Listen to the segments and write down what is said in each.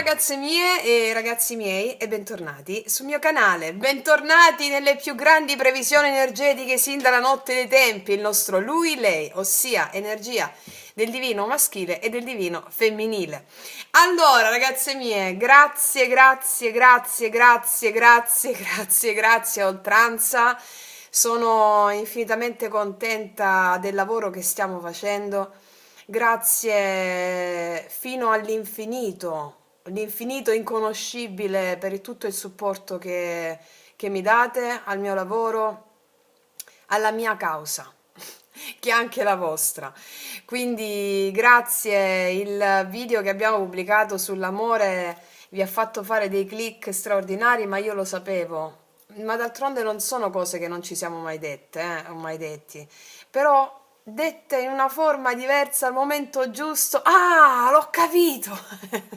ragazze mie e ragazzi miei e bentornati sul mio canale, bentornati nelle più grandi previsioni energetiche sin dalla notte dei tempi, il nostro lui-lei, ossia energia del divino maschile e del divino femminile. Allora ragazze mie, grazie, grazie, grazie, grazie, grazie, grazie, grazie a oltranza, sono infinitamente contenta del lavoro che stiamo facendo. Grazie fino all'infinito, l'infinito inconoscibile per tutto il supporto che mi date al mio lavoro, alla mia causa, che è anche la vostra. Quindi grazie, il video che abbiamo pubblicato sull'amore vi ha fatto fare dei click straordinari, ma io lo sapevo. Ma d'altronde non sono cose che non ci siamo mai dette, o mai detti. Però dette in una forma diversa al momento giusto. Ah, l'ho capito!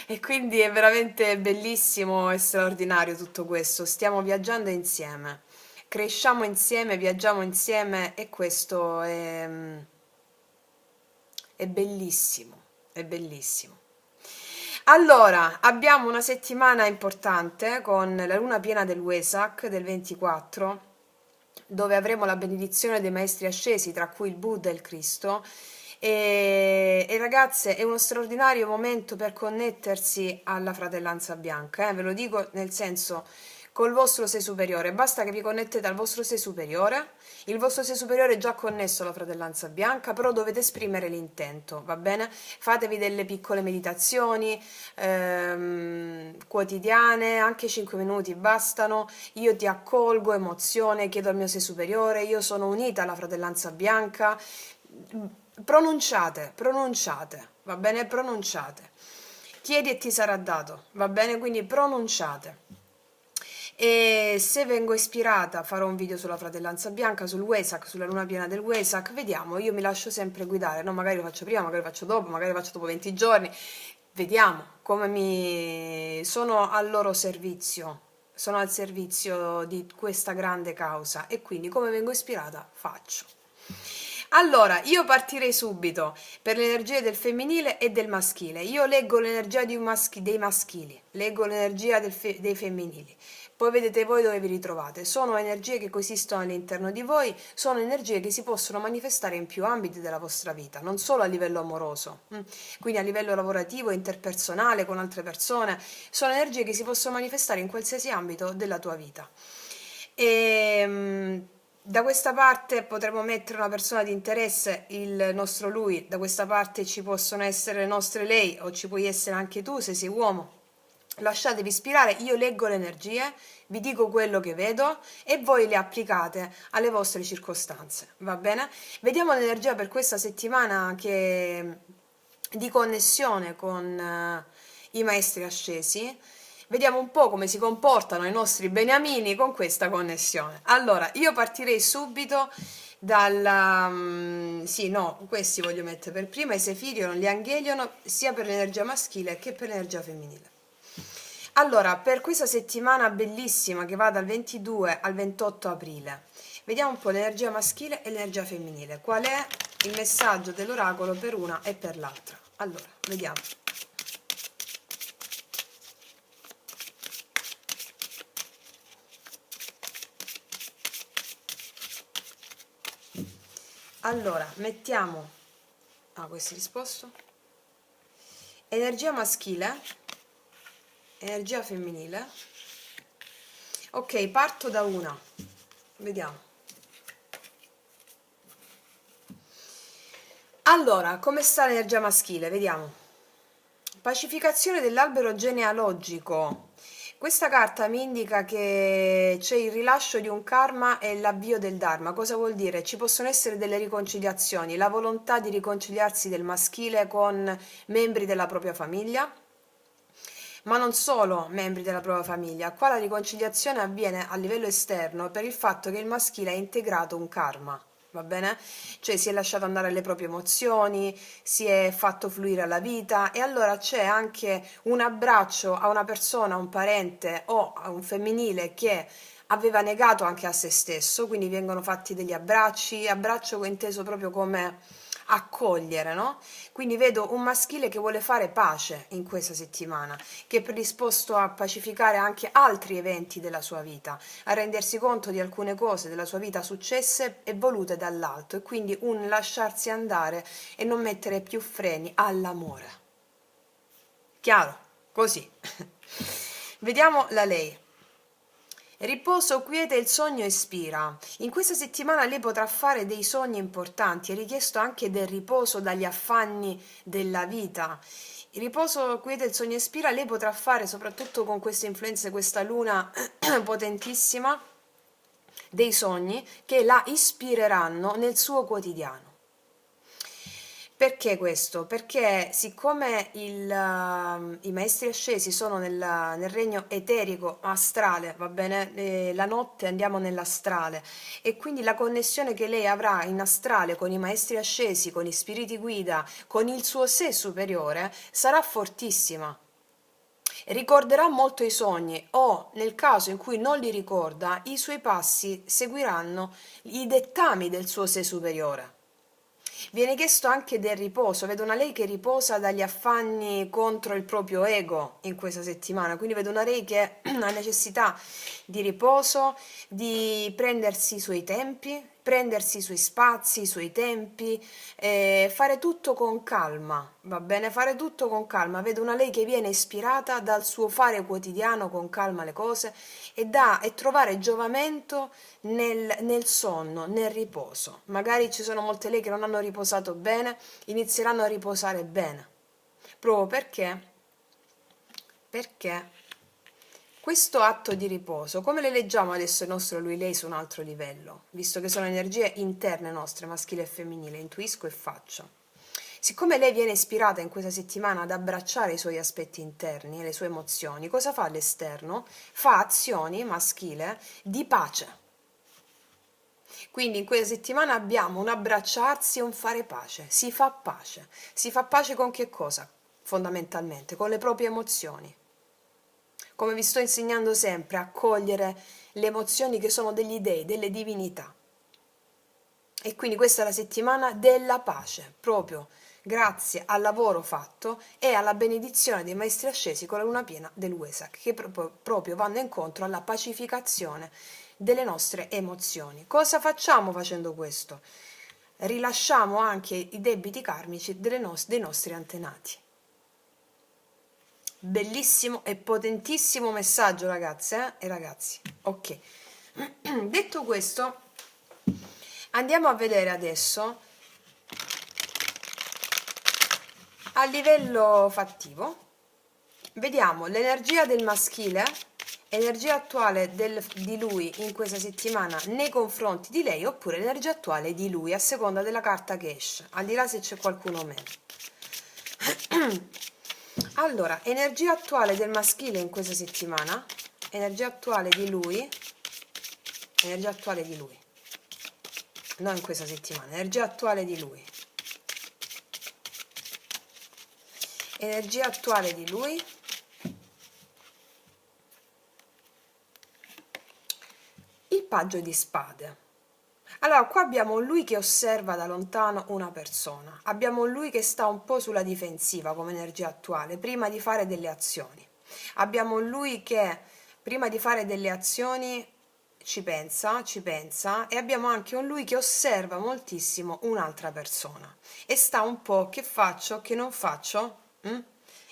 E quindi è veramente bellissimo e straordinario tutto questo. Stiamo viaggiando insieme, cresciamo insieme, viaggiamo insieme e questo è bellissimo, è bellissimo. Allora, abbiamo una settimana importante con la luna piena del Wesak del 24, dove avremo la benedizione dei maestri ascesi, tra cui il Buddha e il Cristo. E ragazze, è uno straordinario momento per connettersi alla fratellanza bianca, ve lo dico nel senso, col vostro sé superiore, basta che vi connettete al vostro sé superiore, il vostro sé superiore è già connesso alla fratellanza bianca, però dovete esprimere l'intento, va bene? Fatevi delle piccole meditazioni quotidiane, anche 5 minuti bastano. Io ti accolgo, emozione, chiedo al mio sé superiore, io sono unita alla fratellanza bianca. Pronunciate, pronunciate, va bene? Pronunciate. Chiedi e ti sarà dato, va bene? Quindi pronunciate. E se vengo ispirata farò un video sulla fratellanza bianca, sul Wesak, sulla luna piena del Wesak, vediamo, io mi lascio sempre guidare, no? Magari lo faccio prima, magari lo faccio dopo, magari lo faccio dopo 20 giorni, vediamo come mi... sono al loro servizio, sono al servizio di questa grande causa e quindi come vengo ispirata faccio. Allora, io partirei subito per le energie del femminile e del maschile. Io leggo l'energia dei maschili, leggo l'energia dei femminili. Poi vedete voi dove vi ritrovate. Sono energie che coesistono all'interno di voi, sono energie che si possono manifestare in più ambiti della vostra vita, non solo a livello amoroso, quindi a livello lavorativo, interpersonale, con altre persone. Sono energie che si possono manifestare in qualsiasi ambito della tua vita. Da questa parte potremo mettere una persona di interesse, il nostro lui, da questa parte ci possono essere le nostre lei o ci puoi essere anche tu se sei uomo. Lasciatevi ispirare, io leggo le energie, vi dico quello che vedo e voi le applicate alle vostre circostanze, va bene? Vediamo l'energia per questa settimana di connessione con i maestri ascesi. Vediamo un po' come si comportano i nostri beniamini con questa connessione. Allora, io partirei subito dalla... sì, no, questi voglio mettere per prima, i Sefirion, gli Angelion, sia per l'energia maschile che per l'energia femminile. Allora, per questa settimana bellissima che va dal 22 al 28 aprile, vediamo un po' l'energia maschile e l'energia femminile. Qual è il messaggio dell'oracolo per una e per l'altra? Allora, vediamo. Allora, mettiamo... Ah, questo è risposto. Energia maschile, energia femminile. Ok, parto da una. Vediamo. Allora, come sta l'energia maschile? Vediamo. Pacificazione dell'albero genealogico. Questa carta mi indica che c'è il rilascio di un karma e l'avvio del dharma. Cosa vuol dire? Ci possono essere delle riconciliazioni, la volontà di riconciliarsi del maschile con membri della propria famiglia, ma non solo membri della propria famiglia. Qua la riconciliazione avviene a livello esterno per il fatto che il maschile ha integrato un karma. Va bene? Cioè si è lasciato andare alle proprie emozioni, si è fatto fluire alla vita e allora c'è anche un abbraccio a una persona, a un parente o a un femminile che aveva negato anche a se stesso, quindi vengono fatti degli abbracci, abbraccio inteso proprio come accogliere, no? Quindi vedo un maschile che vuole fare pace in questa settimana, che è predisposto a pacificare anche altri eventi della sua vita, a rendersi conto di alcune cose della sua vita successe e volute dall'alto, e quindi un lasciarsi andare e non mettere più freni all'amore. Chiaro? Così. Vediamo la lei. Riposo quiete, il sogno ispira. In questa settimana lei potrà fare dei sogni importanti, è richiesto anche del riposo dagli affanni della vita. Il riposo quiete, il sogno ispira, lei potrà fare, soprattutto con queste influenze, questa luna potentissima, dei sogni che la ispireranno nel suo quotidiano. Perché questo? Perché siccome i maestri ascesi sono nel regno eterico, astrale, va bene? La notte andiamo nell'astrale, e quindi la connessione che lei avrà in astrale con i maestri ascesi, con i spiriti guida, con il suo sé superiore, sarà fortissima. Ricorderà molto i sogni, o nel caso in cui non li ricorda, i suoi passi seguiranno i dettami del suo sé superiore. Viene chiesto anche del riposo, vedo una lei che riposa dagli affanni contro il proprio ego in questa settimana, quindi vedo una lei che ha necessità di riposo, di prendersi i suoi tempi, prendersi i suoi spazi, i suoi tempi, fare tutto con calma, va bene? Fare tutto con calma. Vedo una lei che viene ispirata dal suo fare quotidiano con calma le cose, e trovare giovamento nel sonno, nel riposo. Magari ci sono molte lei che non hanno riposato bene, inizieranno a riposare bene. Proprio perché questo atto di riposo, come le leggiamo adesso il nostro lui-lei su un altro livello, visto che sono energie interne nostre, maschile e femminile, intuisco e faccio. Siccome lei viene ispirata in questa settimana ad abbracciare i suoi aspetti interni e le sue emozioni, cosa fa all'esterno? Fa azioni maschile di pace. Quindi in questa settimana abbiamo un abbracciarsi e un fare pace. Si fa pace. Si fa pace con che cosa? Fondamentalmente con le proprie emozioni. Come vi sto insegnando sempre, accogliere le emozioni che sono degli dei, delle divinità. E quindi questa è la settimana della pace, proprio grazie al lavoro fatto e alla benedizione dei maestri ascesi con la luna piena del Wesak, che proprio vanno incontro alla pacificazione delle nostre emozioni. Cosa facciamo facendo questo? Rilasciamo anche i debiti karmici dei nostri antenati. Bellissimo e potentissimo messaggio, ragazze e ragazzi. Ok. Detto questo, andiamo a vedere adesso a livello fattivo. Vediamo l'energia del maschile, energia attuale di lui in questa settimana nei confronti di lei, oppure l'energia attuale di lui a seconda della carta che esce, al di là se c'è qualcuno o meno. Allora, energia attuale del maschile in questa settimana, energia attuale di lui, non in questa settimana, energia attuale di lui, energia attuale di lui, il paggio di spade. Allora, qua abbiamo lui che osserva da lontano una persona, abbiamo lui che sta un po' sulla difensiva come energia attuale, prima di fare delle azioni. Abbiamo lui che prima di fare delle azioni ci pensa, e abbiamo anche un lui che osserva moltissimo un'altra persona e sta un po' che faccio, che non faccio,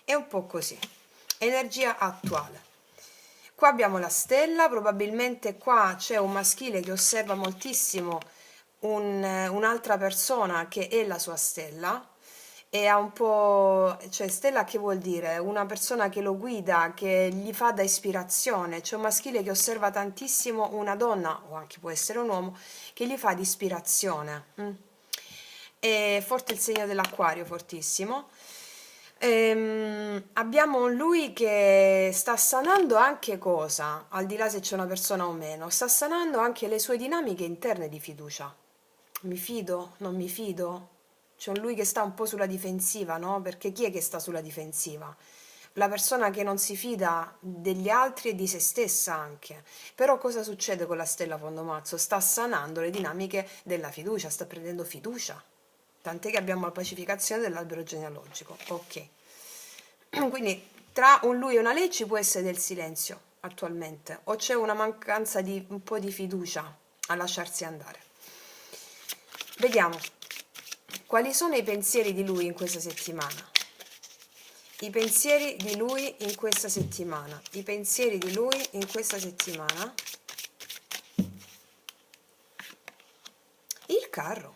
è un po' così. Energia attuale. Qua abbiamo la stella, probabilmente qua c'è un maschile che osserva moltissimo un'altra persona che è la sua stella, e ha un po', cioè stella che vuol dire? Una persona che lo guida, che gli fa da ispirazione. C'è un maschile che osserva tantissimo una donna, o anche può essere un uomo, che gli fa di ispirazione. È forte il segno dell'acquario, fortissimo. Abbiamo lui che sta sanando anche cosa, al di là se c'è una persona o meno, sta sanando anche le sue dinamiche interne di fiducia. Mi fido? Non mi fido? C'è un lui che sta un po' sulla difensiva, no? Perché chi è che sta sulla difensiva? La persona che non si fida degli altri e di se stessa anche. Però cosa succede con la stella Fondomazzo? Sta sanando le dinamiche della fiducia, sta prendendo fiducia. tant'è che abbiamo la pacificazione dell'albero genealogico. Ok, quindi tra un lui e una lei ci può essere del silenzio attualmente, o c'è una mancanza di un po' di fiducia a lasciarsi andare. Vediamo quali sono i pensieri di lui in questa settimana. I pensieri di lui in questa settimana. I pensieri di lui in questa settimana. Il carro.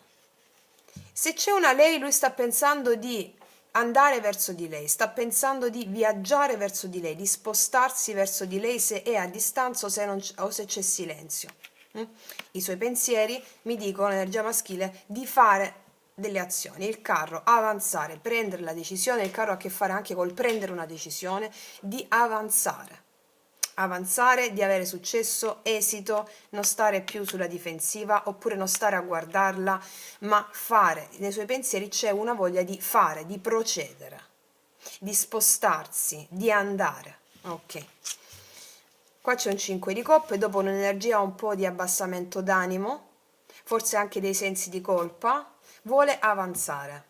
Se c'è una lei, lui sta pensando di andare verso di lei, sta pensando di viaggiare verso di lei, di spostarsi verso di lei se è a distanza o se c'è silenzio. I suoi pensieri mi dicono, l'energia maschile, di fare delle azioni. Il carro, avanzare, prendere la decisione. Il carro ha a che fare anche col prendere una decisione, di avanzare. Avanzare, di avere successo, esito, non stare più sulla difensiva oppure non stare a guardarla, ma fare. Nei suoi pensieri c'è una voglia di fare, di procedere, di spostarsi, di andare. Ok. Qua c'è un 5 di coppe, dopo un'energia un po' di abbassamento d'animo, forse anche dei sensi di colpa, vuole avanzare.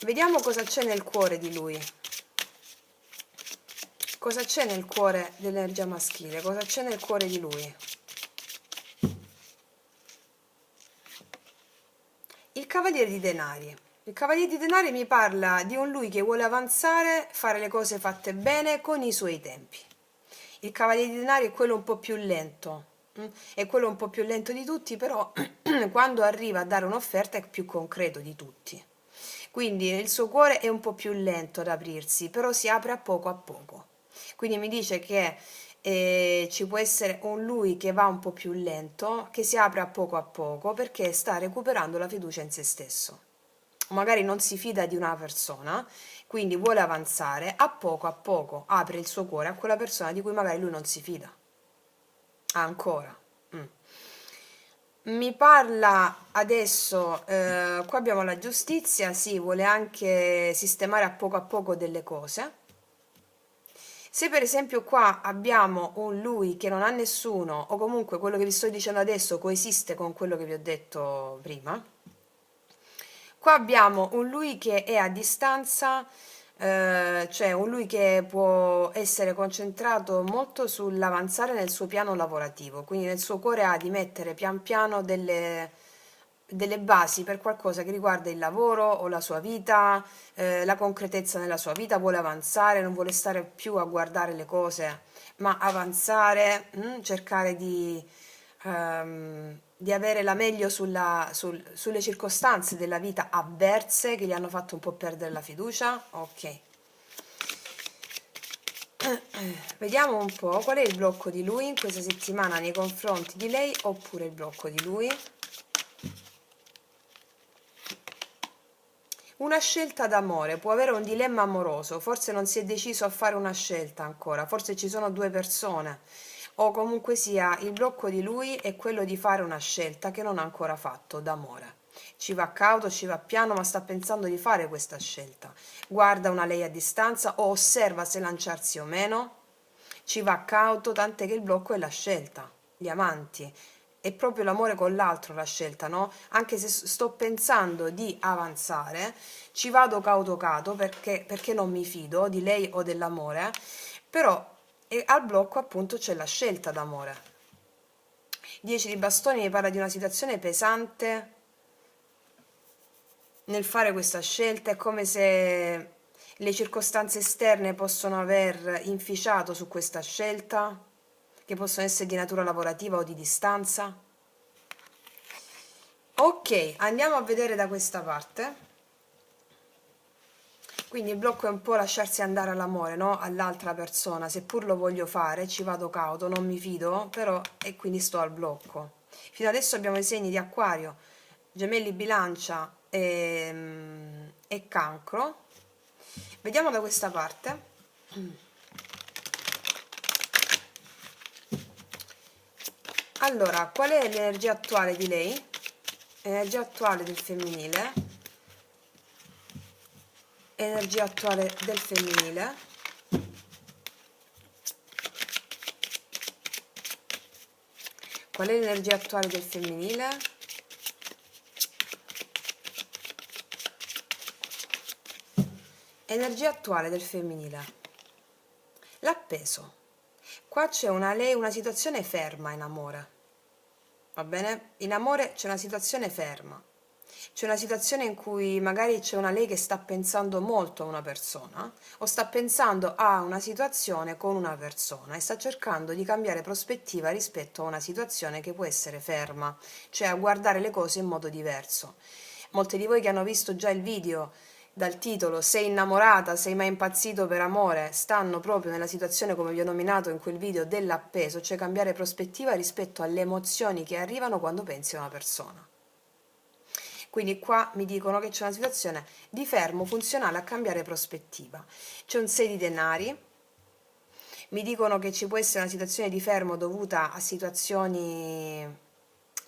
Vediamo cosa c'è nel cuore di lui. Cosa c'è nel cuore dell'energia maschile? Cosa c'è nel cuore di lui? Il Cavaliere di Denari. Il Cavaliere di Denari mi parla di un lui che vuole avanzare, fare le cose fatte bene con i suoi tempi. Il Cavaliere di Denari è quello un po' più lento, è quello un po' più lento di tutti, però quando arriva a dare un'offerta è più concreto di tutti. Quindi il suo cuore è un po' più lento ad aprirsi, però si apre a poco a poco. Quindi mi dice che ci può essere un lui che va un po' più lento, che si apre a poco perché sta recuperando la fiducia in se stesso. Magari non si fida di una persona, quindi vuole avanzare, a poco apre il suo cuore a quella persona di cui magari lui non si fida. Ancora. Mi parla adesso, qua abbiamo la giustizia, sì, vuole anche sistemare a poco delle cose. Se per esempio qua abbiamo un lui che non ha nessuno, o comunque quello che vi sto dicendo adesso coesiste con quello che vi ho detto prima, qua abbiamo un lui che è a distanza, cioè un lui che può essere concentrato molto sull'avanzare nel suo piano lavorativo, quindi nel suo cuore ha di mettere pian piano delle basi per qualcosa che riguarda il lavoro o la sua vita, la concretezza nella sua vita, vuole avanzare, non vuole stare più a guardare le cose, ma avanzare, cercare di avere la meglio sulle circostanze della vita avverse che gli hanno fatto un po' perdere la fiducia. Ok. Vediamo un po' qual è il blocco di lui in questa settimana nei confronti di lei, oppure il blocco di lui. Una scelta d'amore, può avere un dilemma amoroso, forse non si è deciso a fare una scelta ancora, forse ci sono due persone, o comunque sia il blocco di lui è quello di fare una scelta che non ha ancora fatto d'amore. Ci va cauto, ci va piano, ma sta pensando di fare questa scelta. Guarda una lei a distanza o osserva se lanciarsi o meno. Ci va cauto, tant'è che il blocco è la scelta, gli amanti. È proprio l'amore con l'altro la scelta, no? Anche se sto pensando di avanzare, ci vado cauto perché non mi fido di lei o dell'amore, però al blocco appunto c'è la scelta d'amore. 10 di bastoni mi parla di una situazione pesante nel fare questa scelta, è come se le circostanze esterne possono aver inficiato su questa scelta, che possono essere di natura lavorativa o di distanza. Ok, andiamo a vedere da questa parte. Quindi il blocco è un po' lasciarsi andare all'amore, no? All'altra persona, seppur lo voglio fare, ci vado cauto, non mi fido, però e quindi sto al blocco. Fino adesso abbiamo i segni di Acquario, Gemelli, Bilancia e Cancro. Vediamo da questa parte. Allora, qual è l'energia attuale di lei? Energia attuale del femminile. Energia attuale del femminile. Qual è l'energia attuale del femminile? Energia attuale del femminile. L'appeso. Qua c'è una situazione ferma in amore. Va bene? In amore c'è una situazione ferma. C'è una situazione in cui magari c'è una lei che sta pensando molto a una persona o sta pensando a una situazione con una persona e sta cercando di cambiare prospettiva rispetto a una situazione che può essere ferma, cioè a guardare le cose in modo diverso. Molte di voi che hanno visto già il video dal titolo "Sei innamorata, sei mai impazzito per amore" stanno proprio nella situazione, come vi ho nominato in quel video, dell'appeso, cioè cambiare prospettiva rispetto alle emozioni che arrivano quando pensi a una persona. Quindi qua mi dicono che c'è una situazione di fermo funzionale a cambiare prospettiva. C'è un 6 di denari, mi dicono che ci può essere una situazione di fermo dovuta a situazioni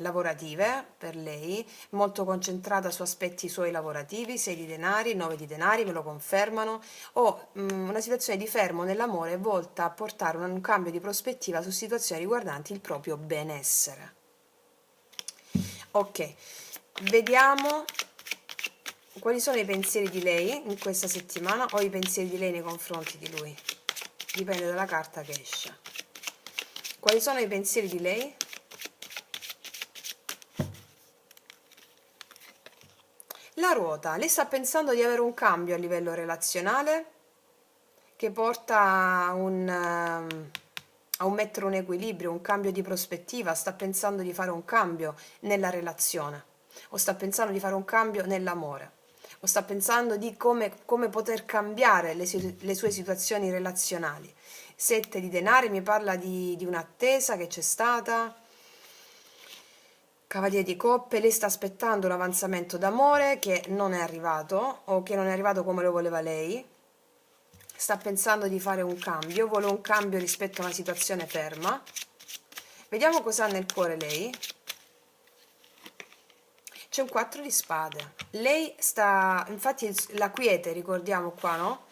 lavorative per lei, molto concentrata su aspetti suoi lavorativi, 6 di denari, 9 di denari, me lo confermano, o una situazione di fermo nell'amore volta a portare un cambio di prospettiva su situazioni riguardanti il proprio benessere. Ok, vediamo quali sono i pensieri di lei in questa settimana o i pensieri di lei nei confronti di lui. Dipende dalla carta che esce. Quali sono i pensieri di lei? La ruota. Lei sta pensando di avere un cambio a livello relazionale che porta a un mettere un equilibrio, un cambio di prospettiva. Sta pensando di fare un cambio nella relazione o sta pensando di fare un cambio nell'amore o sta pensando di come poter cambiare le sue situazioni relazionali. 7 di denari mi parla di un'attesa che c'è stata. Cavaliere di coppe, lei sta aspettando un avanzamento d'amore che non è arrivato o che non è arrivato come lo voleva lei. Sta pensando di fare un cambio, vuole un cambio rispetto a una situazione ferma. Vediamo cosa ha nel cuore lei. C'è un 4 di spade. Lei sta, infatti la quiete, ricordiamo qua, no?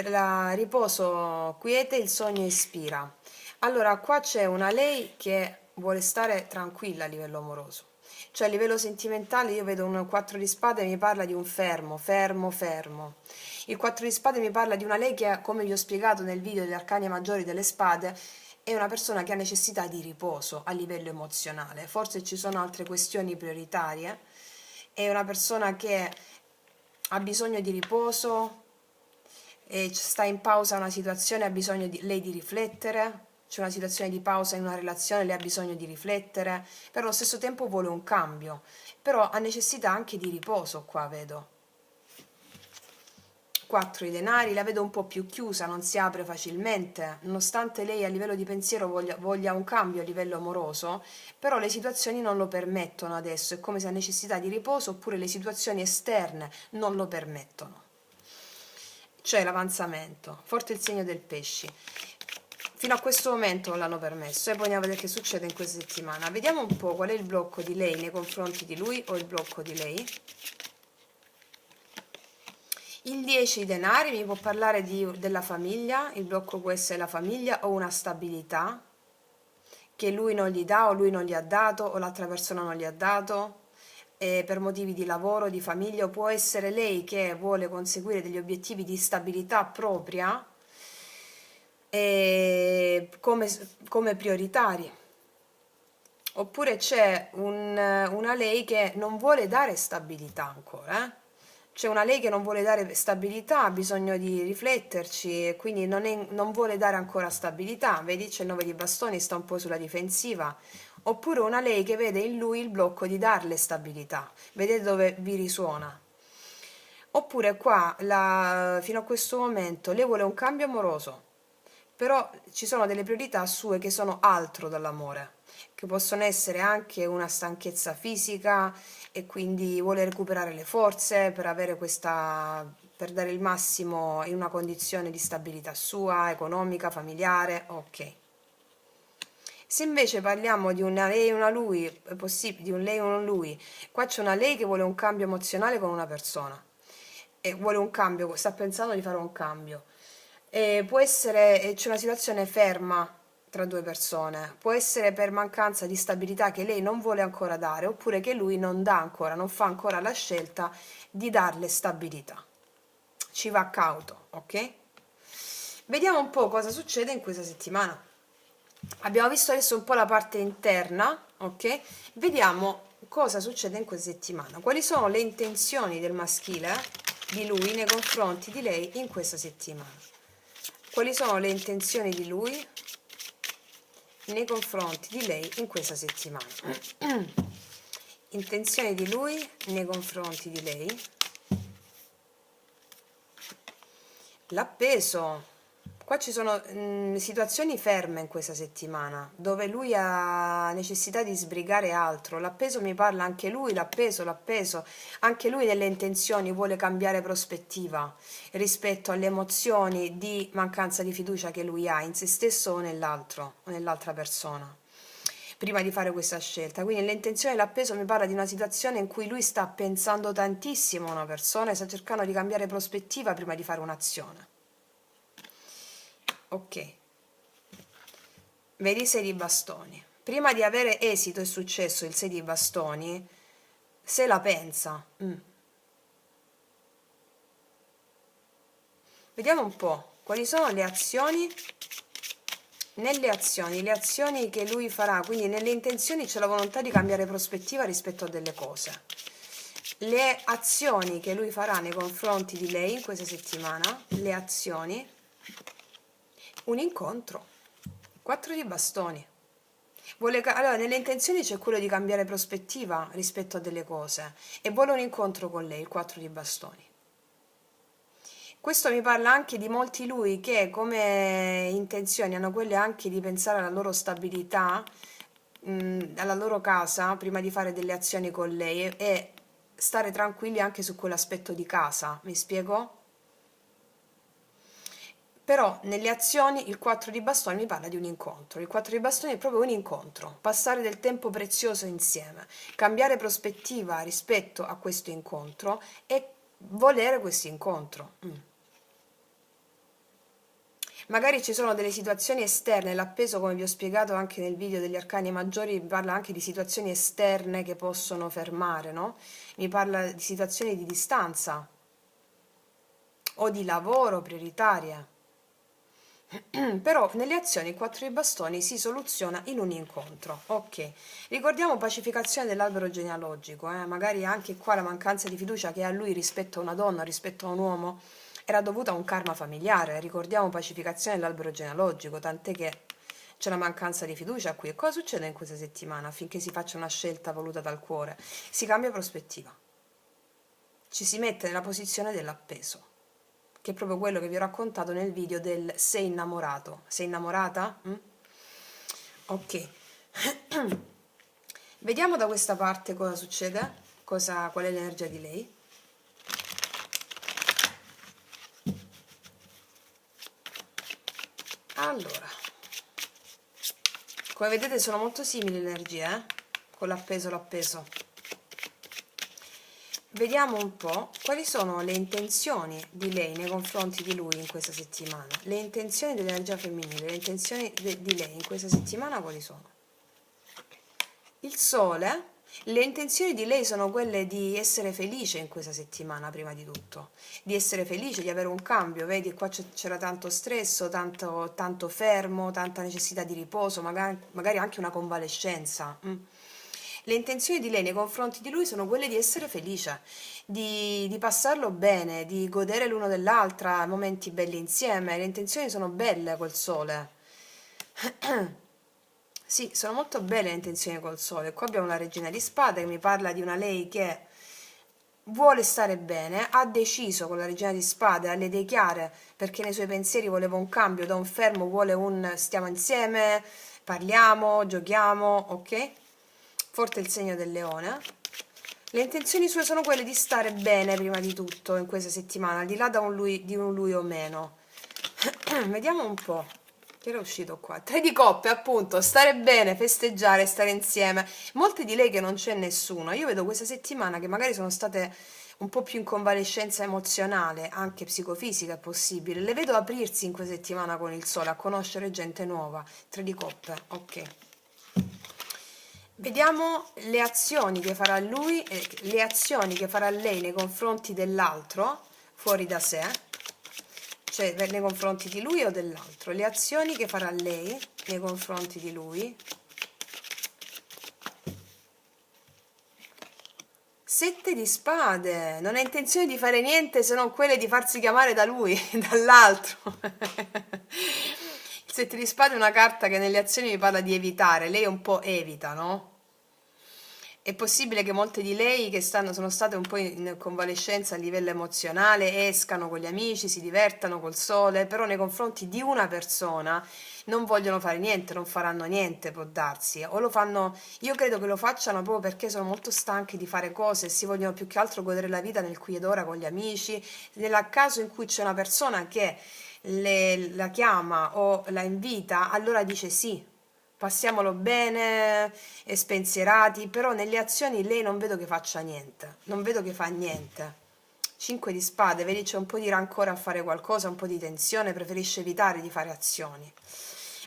La riposo quiete, il sogno ispira. Allora, qua c'è una lei che vuole stare tranquilla a livello amoroso. Cioè a livello sentimentale io vedo un 4 di spade e mi parla di un fermo, fermo, fermo. Il 4 di spade mi parla di una lei che, come vi ho spiegato nel video degli arcani maggiori delle spade, è una persona che ha necessità di riposo a livello emozionale. Forse ci sono altre questioni prioritarie. È una persona che ha bisogno di riposo, e sta in pausa una situazione, ha bisogno lei di riflettere. C'è una situazione di pausa in una relazione, lei ha bisogno di riflettere, però allo stesso tempo vuole un cambio, però ha necessità anche di riposo qua, vedo. 4 di denari, la vedo un po' più chiusa, non si apre facilmente, nonostante lei a livello di pensiero voglia un cambio a livello amoroso, però le situazioni non lo permettono adesso, è come se ha necessità di riposo oppure le situazioni esterne non lo permettono. C'è l'avanzamento, forte il segno del pesci. Fino a questo momento non l'hanno permesso e poi andiamo a vedere che succede in questa settimana. Vediamo un po' qual è il blocco di lei nei confronti di lui o il blocco di lei. Il 10 di denari mi può parlare della famiglia, il blocco può essere la famiglia o una stabilità che lui non gli dà o lui non gli ha dato o l'altra persona non gli ha dato per motivi di lavoro, di famiglia, o può essere lei che vuole conseguire degli obiettivi di stabilità propria come prioritari. Oppure c'è una lei che non vuole dare stabilità ancora, C'è una lei che non vuole dare stabilità, ha bisogno di rifletterci e quindi non vuole dare ancora stabilità. Vedi, c'è il 9 di bastoni, sta un po' sulla difensiva. Oppure una lei che vede in lui il blocco di darle stabilità. Vedete dove vi risuona? Oppure qua, fino a questo momento, lei vuole un cambio amoroso, però ci sono delle priorità sue che sono altro dall'amore, che possono essere anche una stanchezza fisica e quindi vuole recuperare le forze per avere per dare il massimo in una condizione di stabilità sua, economica, familiare, ok. Se invece parliamo di una lei e una lui, è possibile, di un lei e un lui, qua c'è una lei che vuole un cambio emozionale con una persona e vuole un cambio, sta pensando di fare un cambio. Può essere, c'è una situazione ferma tra due persone, può essere per mancanza di stabilità che lei non vuole ancora dare, oppure che lui non dà ancora, non fa ancora la scelta di darle stabilità. ci va cauto, ok? Vediamo un po' cosa succede in questa settimana. Abbiamo visto adesso un po' la parte interna, ok? Vediamo cosa succede in questa settimana. Quali sono le intenzioni del maschile, di lui, nei confronti di lei in questa settimana? Quali sono le intenzioni di lui nei confronti di lei in questa settimana? Intenzioni di lui nei confronti di lei. L'appeso. Qua ci sono situazioni ferme in questa settimana, dove lui ha necessità di sbrigare altro. L'appeso mi parla anche lui, l'appeso, anche lui nelle intenzioni vuole cambiare prospettiva rispetto alle emozioni di mancanza di fiducia che lui ha in se stesso o nell'altro, o nell'altra persona, prima di fare questa scelta. Quindi l'intenzione dell'appeso mi parla di una situazione in cui lui sta pensando tantissimo a una persona e sta cercando di cambiare prospettiva prima di fare un'azione. Ok, vedi 6 di bastoni. Prima di avere esito e successo il 6 di bastoni, se la pensa. Vediamo un po' quali sono le azioni. Nelle azioni, le azioni che lui farà, quindi nelle intenzioni c'è la volontà di cambiare prospettiva rispetto a delle cose. Le azioni che lui farà nei confronti di lei in questa settimana, le azioni, un incontro, 4 di bastoni. Allora, nelle intenzioni c'è quello di cambiare prospettiva rispetto a delle cose e vuole un incontro con lei, il 4 di bastoni. Questo mi parla anche di molti lui che come intenzioni hanno quelle anche di pensare alla loro stabilità, alla loro casa, prima di fare delle azioni con lei e stare tranquilli anche su quell'aspetto di casa, mi spiego? Però nelle azioni il 4 di bastoni mi parla di un incontro. Il 4 di bastoni è proprio un incontro, passare del tempo prezioso insieme, cambiare prospettiva rispetto a questo incontro e volere questo incontro. Magari ci sono delle situazioni esterne, l'appeso, come vi ho spiegato anche nel video degli arcani maggiori, parla anche di situazioni esterne che possono fermare, no? Mi parla di situazioni di distanza o di lavoro prioritarie. Però nelle azioni il 4 di bastoni si soluziona in un incontro. Ok, ricordiamo pacificazione dell'albero genealogico, magari anche qua la mancanza di fiducia che ha lui rispetto a una donna, rispetto a un uomo, era dovuta a un karma familiare. Ricordiamo pacificazione dell'albero genealogico, tant'è che c'è la mancanza di fiducia qui. E cosa succede in questa settimana affinché si faccia una scelta voluta dal cuore? Si cambia prospettiva, ci si mette nella posizione dell'appeso, che è proprio quello che vi ho raccontato nel video del sei innamorato. Sei innamorata? Ok. Vediamo da questa parte cosa succede, qual è l'energia di lei. Allora, come vedete sono molto simili le energie, con l'appeso. Vediamo un po' quali sono le intenzioni di lei nei confronti di lui in questa settimana. Le intenzioni dell'energia femminile, le intenzioni di lei in questa settimana quali sono? Il sole. Le intenzioni di lei sono quelle di essere felice in questa settimana, prima di tutto, di essere felice, di avere un cambio. Vedi, qua c'era tanto stress, tanto fermo, tanta necessità di riposo, magari anche una convalescenza. Le intenzioni di lei nei confronti di lui sono quelle di essere felice, di passarlo bene, di godere l'uno dell'altra, momenti belli insieme. Le intenzioni sono belle col sole. Sì, sono molto belle le intenzioni col sole. Qua abbiamo una regina di spade che mi parla di una lei che vuole stare bene, ha deciso con la regina di spade, ha le idee chiare, perché nei suoi pensieri voleva un cambio, da un fermo vuole un stiamo insieme, parliamo, giochiamo, ok? Forte il segno del leone. Le intenzioni sue sono quelle di stare bene prima di tutto in questa settimana, al di là di un lui o meno. Vediamo un po'. Che era uscito qua? 3 di coppe, appunto, stare bene, festeggiare, stare insieme. Molte di lei che non c'è nessuno. Io vedo questa settimana che magari sono state un po' più in convalescenza emozionale, anche psicofisica è possibile. Le vedo aprirsi in questa settimana con il sole, a conoscere gente nuova. 3 di coppe, ok. Vediamo le azioni che farà lui, le azioni che farà lei nei confronti dell'altro, fuori da sé, cioè nei confronti di lui o dell'altro, le azioni che farà lei nei confronti di lui. 7 di spade, non ha intenzione di fare niente se non quelle di farsi chiamare da lui, dall'altro. Il 7 di spade è una carta che nelle azioni mi parla di evitare, lei un po' evita, no? È possibile che molte di lei che sono state un po' in convalescenza a livello emozionale escano con gli amici, si divertano col sole, però nei confronti di una persona non vogliono fare niente, non faranno niente, può darsi, o lo fanno, io credo che lo facciano proprio perché sono molto stanchi di fare cose e si vogliono più che altro godere la vita nel qui ed ora con gli amici. Nel caso in cui c'è una persona che la chiama o la invita, allora dice sì. Passiamolo bene e spensierati, però nelle azioni lei non vedo che faccia niente, non vedo che fa niente. 5 di spade, vedi c'è un po' di rancore a fare qualcosa, un po' di tensione, preferisce evitare di fare azioni.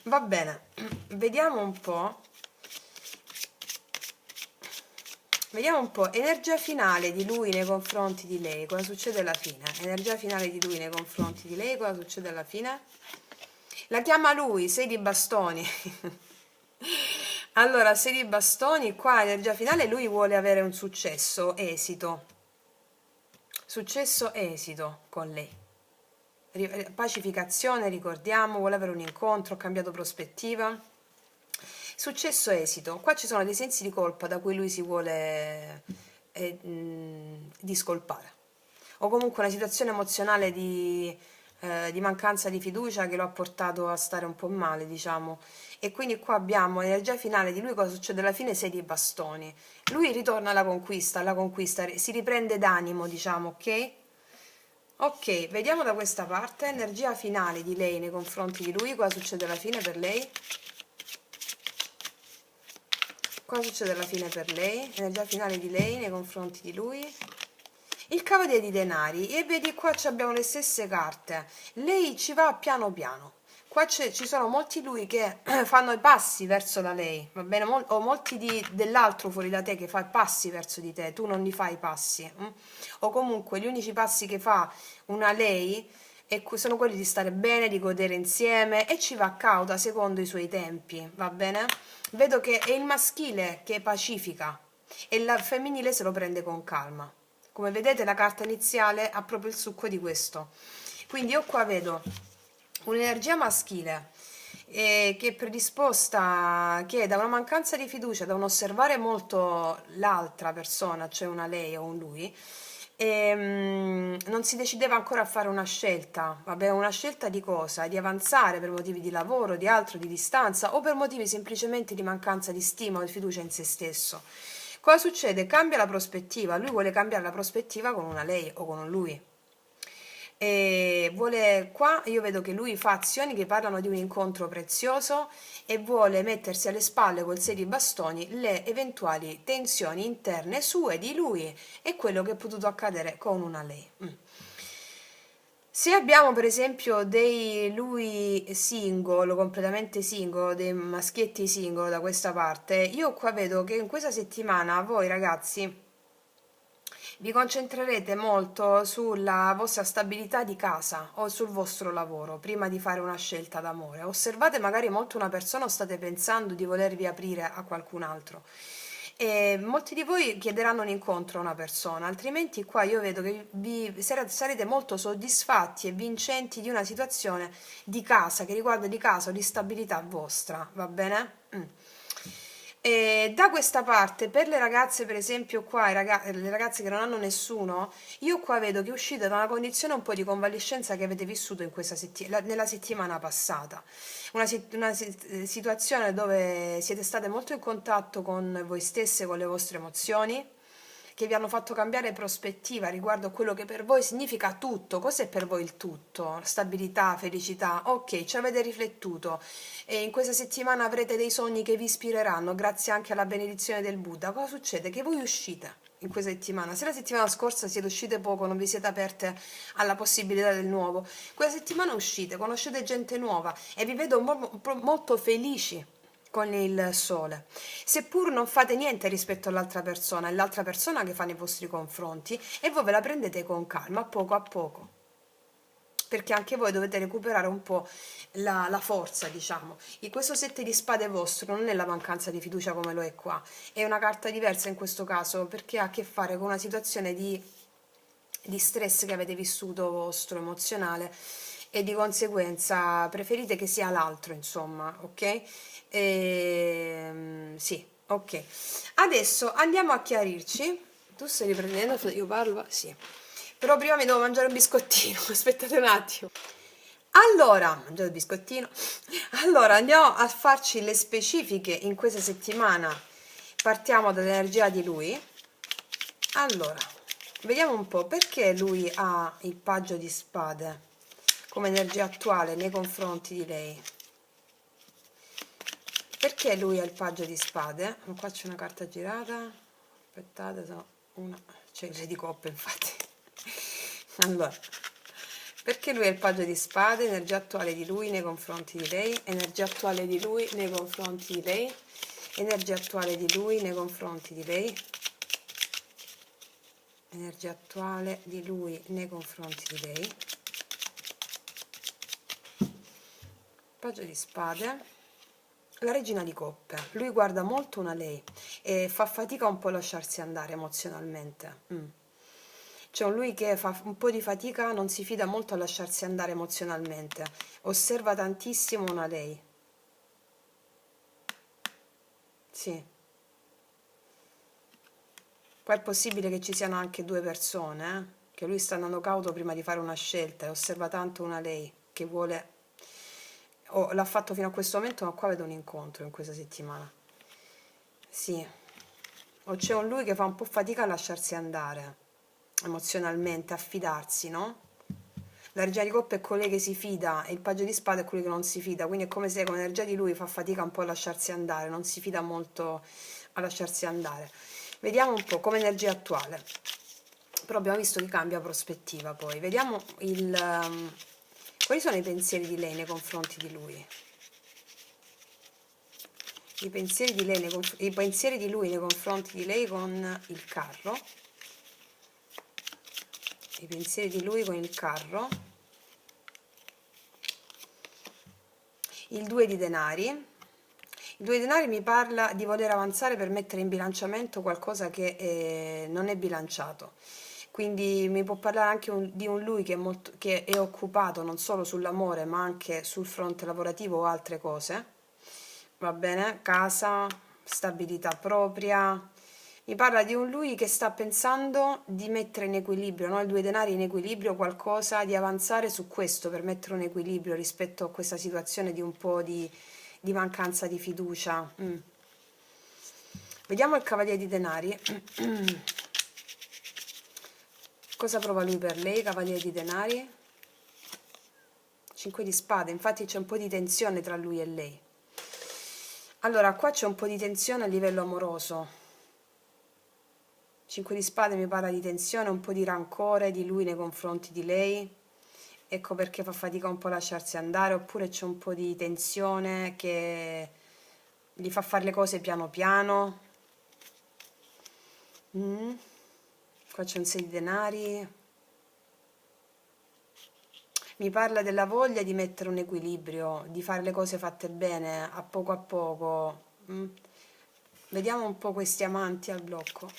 Va bene, vediamo un po'. Vediamo un po', energia finale di lui nei confronti di lei, cosa succede alla fine? Energia finale di lui nei confronti di lei, cosa succede alla fine? La chiama lui, 6 di bastoni. Allora, 6 di bastoni, qua energia finale, lui vuole avere un successo, esito. Successo, esito con lei. Pacificazione, ricordiamo, vuole avere un incontro, ha cambiato prospettiva. Successo, esito. Qua ci sono dei sensi di colpa da cui lui si vuole discolpare. O comunque una situazione emozionale di mancanza di fiducia che lo ha portato a stare un po' male, diciamo. E quindi qua abbiamo energia finale di lui, cosa succede alla fine? 6 di bastoni. Lui ritorna alla conquista, si riprende d'animo, diciamo, ok? Ok, vediamo da questa parte, energia finale di lei nei confronti di lui, cosa succede alla fine per lei? Cosa succede alla fine per lei? Energia finale di lei nei confronti di lui? Il cavaliere di denari, e vedi qua abbiamo le stesse carte, lei ci va piano piano, qua ci sono molti lui che fanno i passi verso da lei, va bene? O molti dell'altro fuori da te che fa i passi verso di te, tu non li fai i passi, o comunque gli unici passi che fa una lei sono quelli di stare bene, di godere insieme e ci va cauta secondo i suoi tempi, va bene? Vedo che è il maschile che pacifica e il femminile se lo prende con calma. Come vedete la carta iniziale ha proprio il succo di questo. Quindi io qua vedo un'energia maschile che è predisposta, che da una mancanza di fiducia, da un osservare molto l'altra persona, cioè una lei o un lui, non si decideva ancora a fare una scelta, vabbè, una scelta di cosa? Di avanzare per motivi di lavoro, di altro, di distanza o per motivi semplicemente di mancanza di stima o di fiducia in se stesso. Cosa succede? Cambia la prospettiva, lui vuole cambiare la prospettiva con una lei o con un lui. E vuole, qua io vedo che lui fa azioni che parlano di un incontro prezioso e vuole mettersi alle spalle col 6 di bastoni le eventuali tensioni interne sue, di lui e quello che è potuto accadere con una lei. Se abbiamo per esempio dei lui singolo, completamente singolo, dei maschietti singolo da questa parte, io qua vedo che in questa settimana voi ragazzi vi concentrerete molto sulla vostra stabilità di casa o sul vostro lavoro prima di fare una scelta d'amore. Osservate magari molto una persona o state pensando di volervi aprire a qualcun altro. E molti di voi chiederanno un incontro a una persona, altrimenti qua io vedo che sarete molto soddisfatti e vincenti di una situazione di casa, che riguarda di casa o di stabilità vostra, va bene? E da questa parte, per le ragazze per esempio qua, le ragazze che non hanno nessuno, io qua vedo che uscite da una condizione un po' di convalescenza che avete vissuto in nella settimana passata, una situazione dove siete state molto in contatto con voi stesse, con le vostre emozioni, che vi hanno fatto cambiare prospettiva riguardo a quello che per voi significa tutto. Cos'è per voi il tutto? Stabilità, felicità, ok, ci avete riflettuto e in questa settimana avrete dei sogni che vi ispireranno grazie anche alla benedizione del Buddha. Cosa succede? Che voi uscite in questa settimana. Se la settimana scorsa siete uscite poco, non vi siete aperte alla possibilità del nuovo, quella settimana uscite, conoscete gente nuova e vi vedo molto felici con il sole, seppur non fate niente rispetto all'altra persona, è l'altra persona che fa nei vostri confronti e voi ve la prendete con calma, a poco a poco. perché anche voi dovete recuperare un po' la forza, diciamo. E questo 7 di spade vostro non è la mancanza di fiducia come lo è qua, è una carta diversa in questo caso, perché ha a che fare con una situazione di stress che avete vissuto vostro emozionale, e di conseguenza preferite che sia l'altro, insomma, ok? Sì, ok. Adesso andiamo a chiarirci. Tu stai riprendendo? Io parlo? Sì. Però prima mi devo mangiare un biscottino, aspettate un attimo. Allora, mangiate il biscottino. Allora, andiamo a farci le specifiche in questa settimana. Partiamo dall'energia di lui. Allora, vediamo un po' perché lui ha il paggio di spade come energia attuale nei confronti di lei. Perché lui ha il paggio di spade? Qua c'è una carta girata. Aspettate, sono una... c'è il re di coppe, infatti. Allora, perché lui ha il paggio di spade, energia attuale di lui nei confronti di lei, energia attuale di lui nei confronti di lei, energia attuale di lui nei confronti di lei, energia attuale di lui nei confronti di lei, paggio di spade, la regina di coppe. Lui guarda molto una lei e fa fatica un po' a lasciarsi andare emozionalmente. C'è un lui che fa un po' di fatica, non si fida molto a lasciarsi andare emozionalmente, osserva tantissimo una lei. Sì. Poi è possibile che ci siano anche due persone, che lui sta andando cauto prima di fare una scelta e osserva tanto una lei che vuole, o l'ha fatto fino a questo momento, ma qua vedo un incontro in questa settimana. Sì. O c'è un lui che fa un po' fatica a lasciarsi andare emozionalmente, a fidarsi, no? La regina di coppe è colei che si fida e il paggio di spade è quello che non si fida, quindi è come se con l'energia di lui fa fatica un po' a lasciarsi andare, non si fida molto a lasciarsi andare. Vediamo un po' come energia attuale, però abbiamo visto che cambia prospettiva. Poi vediamo quali sono i pensieri di lei nei confronti di lui. I pensieri di lei i pensieri di lui nei confronti di lei con il carro. I pensieri di lui con il carro. Il 2 di denari. Il 2 di denari mi parla di voler avanzare per mettere in bilanciamento qualcosa che non è bilanciato. Quindi mi può parlare anche di un lui che è occupato non solo sull'amore ma anche sul fronte lavorativo o altre cose. Va bene? Casa, stabilità propria. Mi parla di un lui che sta pensando di mettere in equilibrio, no? Il 2 denari in equilibrio, qualcosa, di avanzare su questo per mettere un equilibrio rispetto a questa situazione di un po' di mancanza di fiducia. Vediamo il cavaliere di denari. Cosa prova lui per lei, cavaliere di denari? 5 di spade, infatti c'è un po' di tensione tra lui e lei. Allora, qua c'è un po' di tensione a livello amoroso. 5 di spade mi parla di tensione, un po' di rancore di lui nei confronti di lei. Ecco perché fa fatica un po' a lasciarsi andare, oppure c'è un po' di tensione che gli fa fare le cose piano piano. Qua c'è un 6 di denari. Mi parla della voglia di mettere un equilibrio, di fare le cose fatte bene, a poco. Vediamo un po' questi amanti al blocco.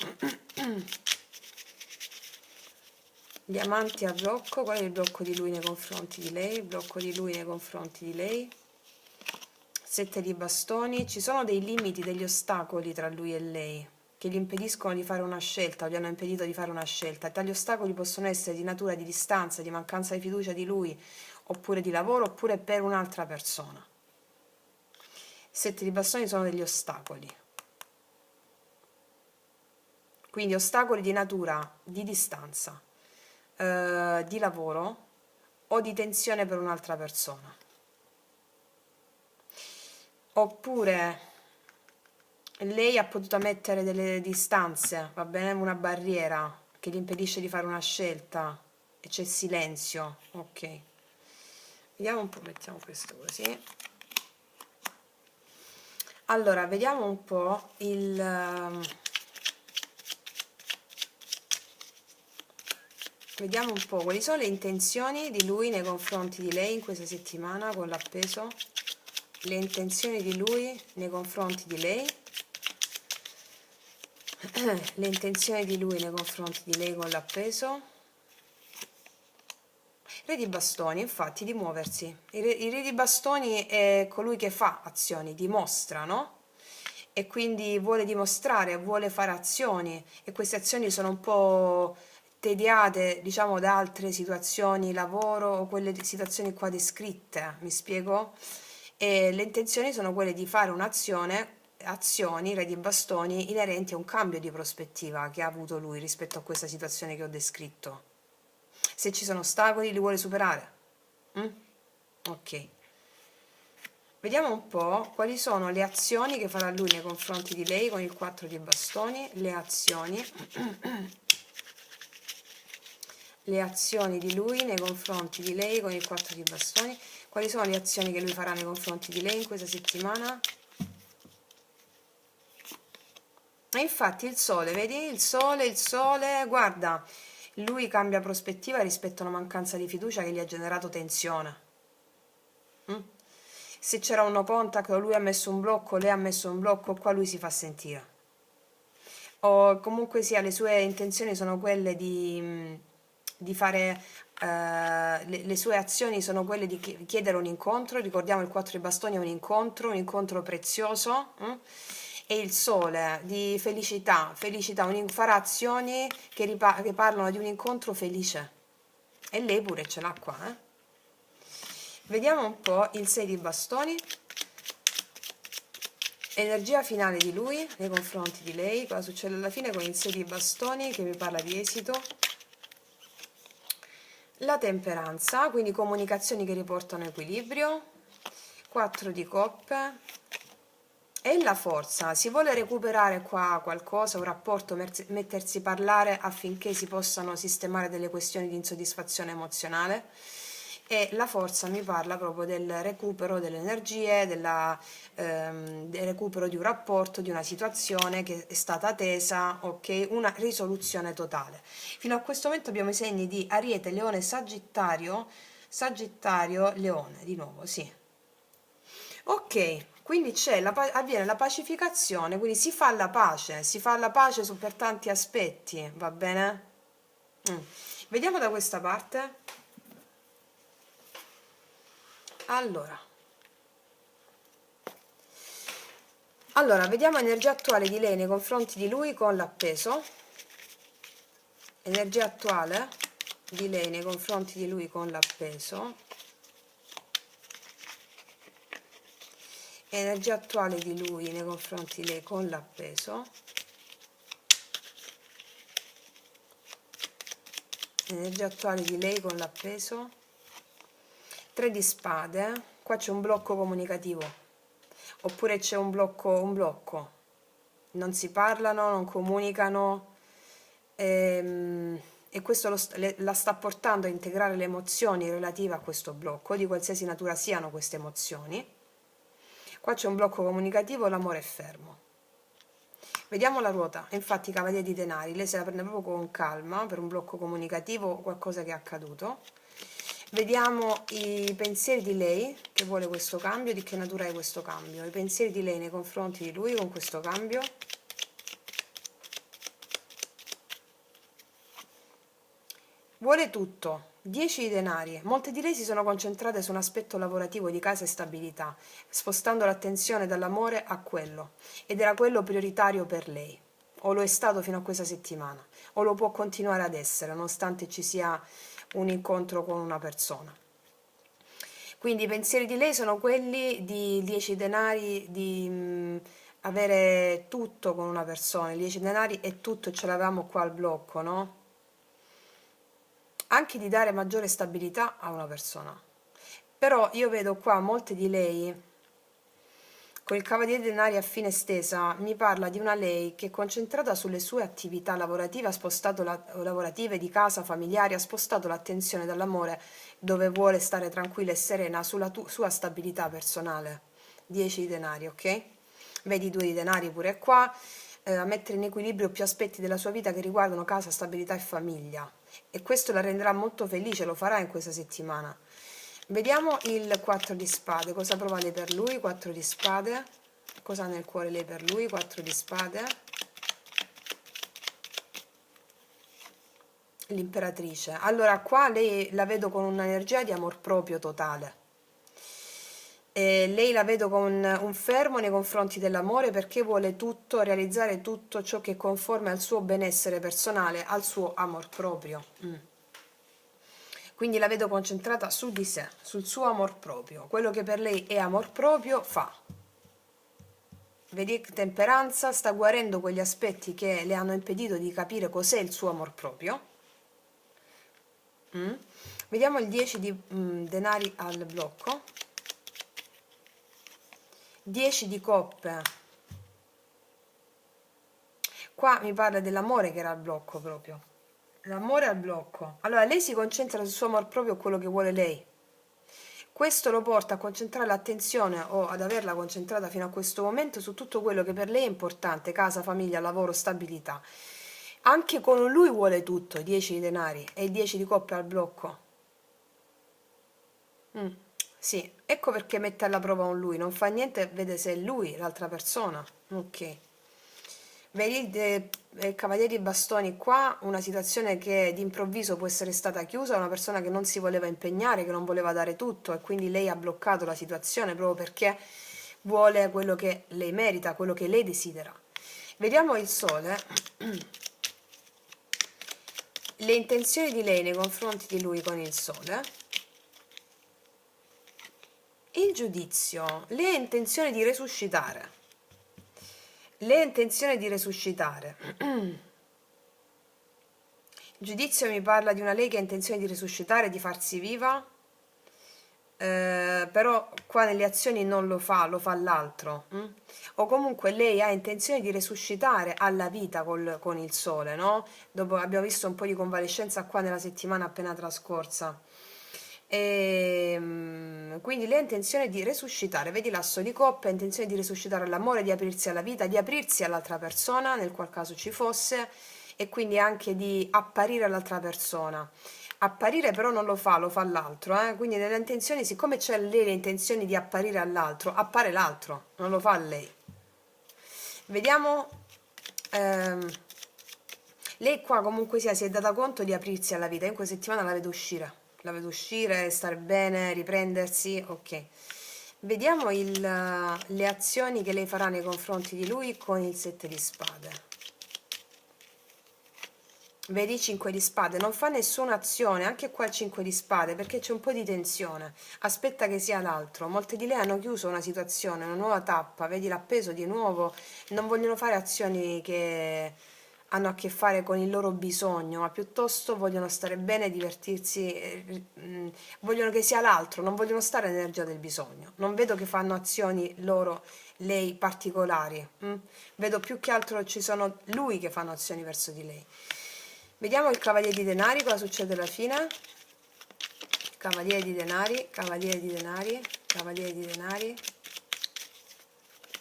Gli amanti a blocco, qual è il blocco di lui nei confronti di lei? Il blocco di lui nei confronti di lei. 7 di bastoni. Ci sono dei limiti, degli ostacoli tra lui e lei che gli impediscono di fare una scelta o gli hanno impedito di fare una scelta. Tali ostacoli possono essere di natura di distanza, di mancanza di fiducia di lui, oppure di lavoro, oppure per un'altra persona. 7 di bastoni sono degli ostacoli. Quindi ostacoli di natura di distanza, di lavoro o di tensione per un'altra persona. Oppure lei ha potuto mettere delle distanze, va bene? Una barriera che gli impedisce di fare una scelta e c'è silenzio. Ok. Vediamo un po', mettiamo questo così. Allora, vediamo un po' Vediamo un po' quali sono le intenzioni di lui nei confronti di lei in questa settimana con l'appeso. Le intenzioni di lui nei confronti di lei. Le intenzioni di lui nei confronti di lei con l'appeso. Re di bastoni, infatti, di muoversi. Il re di bastoni è colui che fa azioni, dimostra, no? E quindi vuole dimostrare, vuole fare azioni, e queste azioni sono un po' tediate, diciamo, da altre situazioni, lavoro o quelle situazioni qua descritte, mi spiego? E le intenzioni sono quelle di fare un'azione, azioni, re di bastoni, inerenti a un cambio di prospettiva che ha avuto lui rispetto a questa situazione che ho descritto. Se ci sono ostacoli li vuole superare. Ok. Vediamo un po' quali sono le azioni che farà lui nei confronti di lei con il 4 di bastoni, le azioni di lui nei confronti di lei con il 4 di bastoni, quali sono le azioni che lui farà nei confronti di lei in questa settimana? E infatti il sole, vedi? Il sole, guarda, lui cambia prospettiva rispetto a una mancanza di fiducia che gli ha generato tensione. Se c'era un no contact, lui ha messo un blocco, lei ha messo un blocco, qua lui si fa sentire. O comunque sia, le sue intenzioni sono quelle di fare, le sue azioni sono quelle di chiedere un incontro. Ricordiamo il 4 di bastoni è un incontro prezioso. E il sole di felicità, farà azioni che parlano di un incontro felice. E lei pure ce l'ha qua, Vediamo un po' il 6 di bastoni, energia finale di lui nei confronti di lei, cosa succede alla fine con il 6 di bastoni che mi parla di esito. La temperanza, quindi comunicazioni che riportano equilibrio, 4 di coppe e la forza. Si vuole recuperare qua qualcosa, un rapporto, mettersi a parlare affinché si possano sistemare delle questioni di insoddisfazione emozionale. E la forza mi parla proprio del recupero delle energie, del recupero di un rapporto, di una situazione che è stata tesa, ok? Una risoluzione totale. Fino a questo momento abbiamo i segni di Ariete, Leone, Sagittario, Leone, di nuovo, sì. Ok, quindi avviene la pacificazione, quindi si fa la pace per tanti aspetti, va bene? Vediamo da questa parte. Allora, vediamo energia attuale di lei nei confronti di lui con l'appeso. Energia attuale di lei nei confronti di lui con l'appeso. Energia attuale di lui nei confronti di lei con l'appeso. Energia attuale di lei con l'appeso. 3 di spade. Qua c'è un blocco comunicativo. Oppure c'è un blocco. Non si parlano, non comunicano. E questo la sta portando a integrare le emozioni relative a questo blocco, di qualsiasi natura siano queste emozioni. Qua c'è un blocco comunicativo, l'amore è fermo. Vediamo la ruota, infatti Cavaliere di Denari, lei se la prende proprio con calma per un blocco comunicativo o qualcosa che è accaduto. Vediamo i pensieri di lei che vuole questo cambio, di che natura è questo cambio, i pensieri di lei nei confronti di lui con questo cambio. Vuole tutto, 10 di denari. Molte di lei si sono concentrate su un aspetto lavorativo di casa e stabilità, spostando l'attenzione dall'amore a quello, ed era quello prioritario per lei. O lo è stato fino a questa settimana, o lo può continuare ad essere, nonostante ci sia un incontro con una persona. Quindi i pensieri di lei sono quelli di 10 denari, di avere tutto con una persona. 10 denari è tutto, ce l'avevamo qua al blocco, no? Anche di dare maggiore stabilità a una persona. Però io vedo qua molte di lei con il Cavaliere di Denari a fine stesa, mi parla di una lei che è concentrata sulle sue attività lavorative, lavorative di casa, familiari, ha spostato l'attenzione dall'amore dove vuole stare tranquilla e serena sulla sua stabilità personale. 10 di denari, ok? Vedi 2 di denari pure qua, a mettere in equilibrio più aspetti della sua vita che riguardano casa, stabilità e famiglia. e questo la renderà molto felice, lo farà in questa settimana. Vediamo il 4 di spade, cosa prova lei per lui, 4 di spade, cosa ha nel cuore lei per lui, 4 di spade, l'imperatrice. Allora qua lei la vedo con un'energia di amor proprio totale. Lei la vedo con un fermo nei confronti dell'amore perché vuole tutto, realizzare tutto ciò che è conforme al suo benessere personale, al suo amor proprio. Quindi la vedo concentrata su di sé, sul suo amor proprio. Quello che per lei è amor proprio fa. Vedi, temperanza, sta guarendo quegli aspetti che le hanno impedito di capire cos'è il suo amor proprio. Vediamo il 10 di denari al blocco. 10 di coppe. Qua mi parla dell'amore che era al blocco proprio. L'amore al blocco. Allora lei si concentra sul suo amor proprio, quello che vuole lei. Questo lo porta a concentrare l'attenzione o ad averla concentrata fino a questo momento su tutto quello che per lei è importante: casa, famiglia, lavoro, stabilità. Anche con lui vuole tutto, 10 di denari e 10 di coppe al blocco. Sì, ecco perché mette alla prova un lui, non fa niente, vede se è lui l'altra persona. Ok. Vedi il cavaliere di bastoni qua, una situazione che d'improvviso può essere stata chiusa, una persona che non si voleva impegnare, che non voleva dare tutto e quindi lei ha bloccato la situazione proprio perché vuole quello che lei merita, quello che lei desidera. Vediamo il sole. Le intenzioni di lei nei confronti di lui con il sole. Il giudizio. Lei ha intenzione di resuscitare. Lei ha intenzione di resuscitare. Il giudizio mi parla di una lei che ha intenzione di resuscitare, di farsi viva, però qua nelle azioni non lo fa l'altro. O comunque lei ha intenzione di resuscitare alla vita con il sole, no? Dopo abbiamo visto un po' di convalescenza qua nella settimana appena trascorsa. Quindi lei ha intenzione di resuscitare, vedi l'asso di coppe, ha intenzione di resuscitare l'amore, di aprirsi alla vita, di aprirsi all'altra persona nel qual caso ci fosse, e quindi anche di apparire all'altra persona. Apparire però non lo fa l'altro, quindi nelle intenzioni, siccome c'è lei le intenzioni di apparire all'altro, appare l'altro, non lo fa lei. Vediamo, lei qua comunque sia si è data conto di aprirsi alla vita, in questa settimana la vedo uscire, stare bene, riprendersi, ok. Vediamo le azioni che lei farà nei confronti di lui con il 7 di spade. Vedi 5 di spade, non fa nessuna azione, anche qua il 5 di spade, perché c'è un po' di tensione, aspetta che sia l'altro. Molte di lei hanno chiuso una situazione, una nuova tappa, vedi l'appeso di nuovo, non vogliono fare azioni che hanno a che fare con il loro bisogno, ma piuttosto vogliono stare bene, divertirsi, vogliono che sia l'altro, non vogliono stare nell'energia del bisogno. Non vedo che fanno azioni loro, lei, particolari, vedo più che altro ci sono lui che fanno azioni verso di lei. Vediamo il cavaliere di denari, cosa succede alla fine. Cavaliere di denari, cavaliere di denari, cavaliere di denari.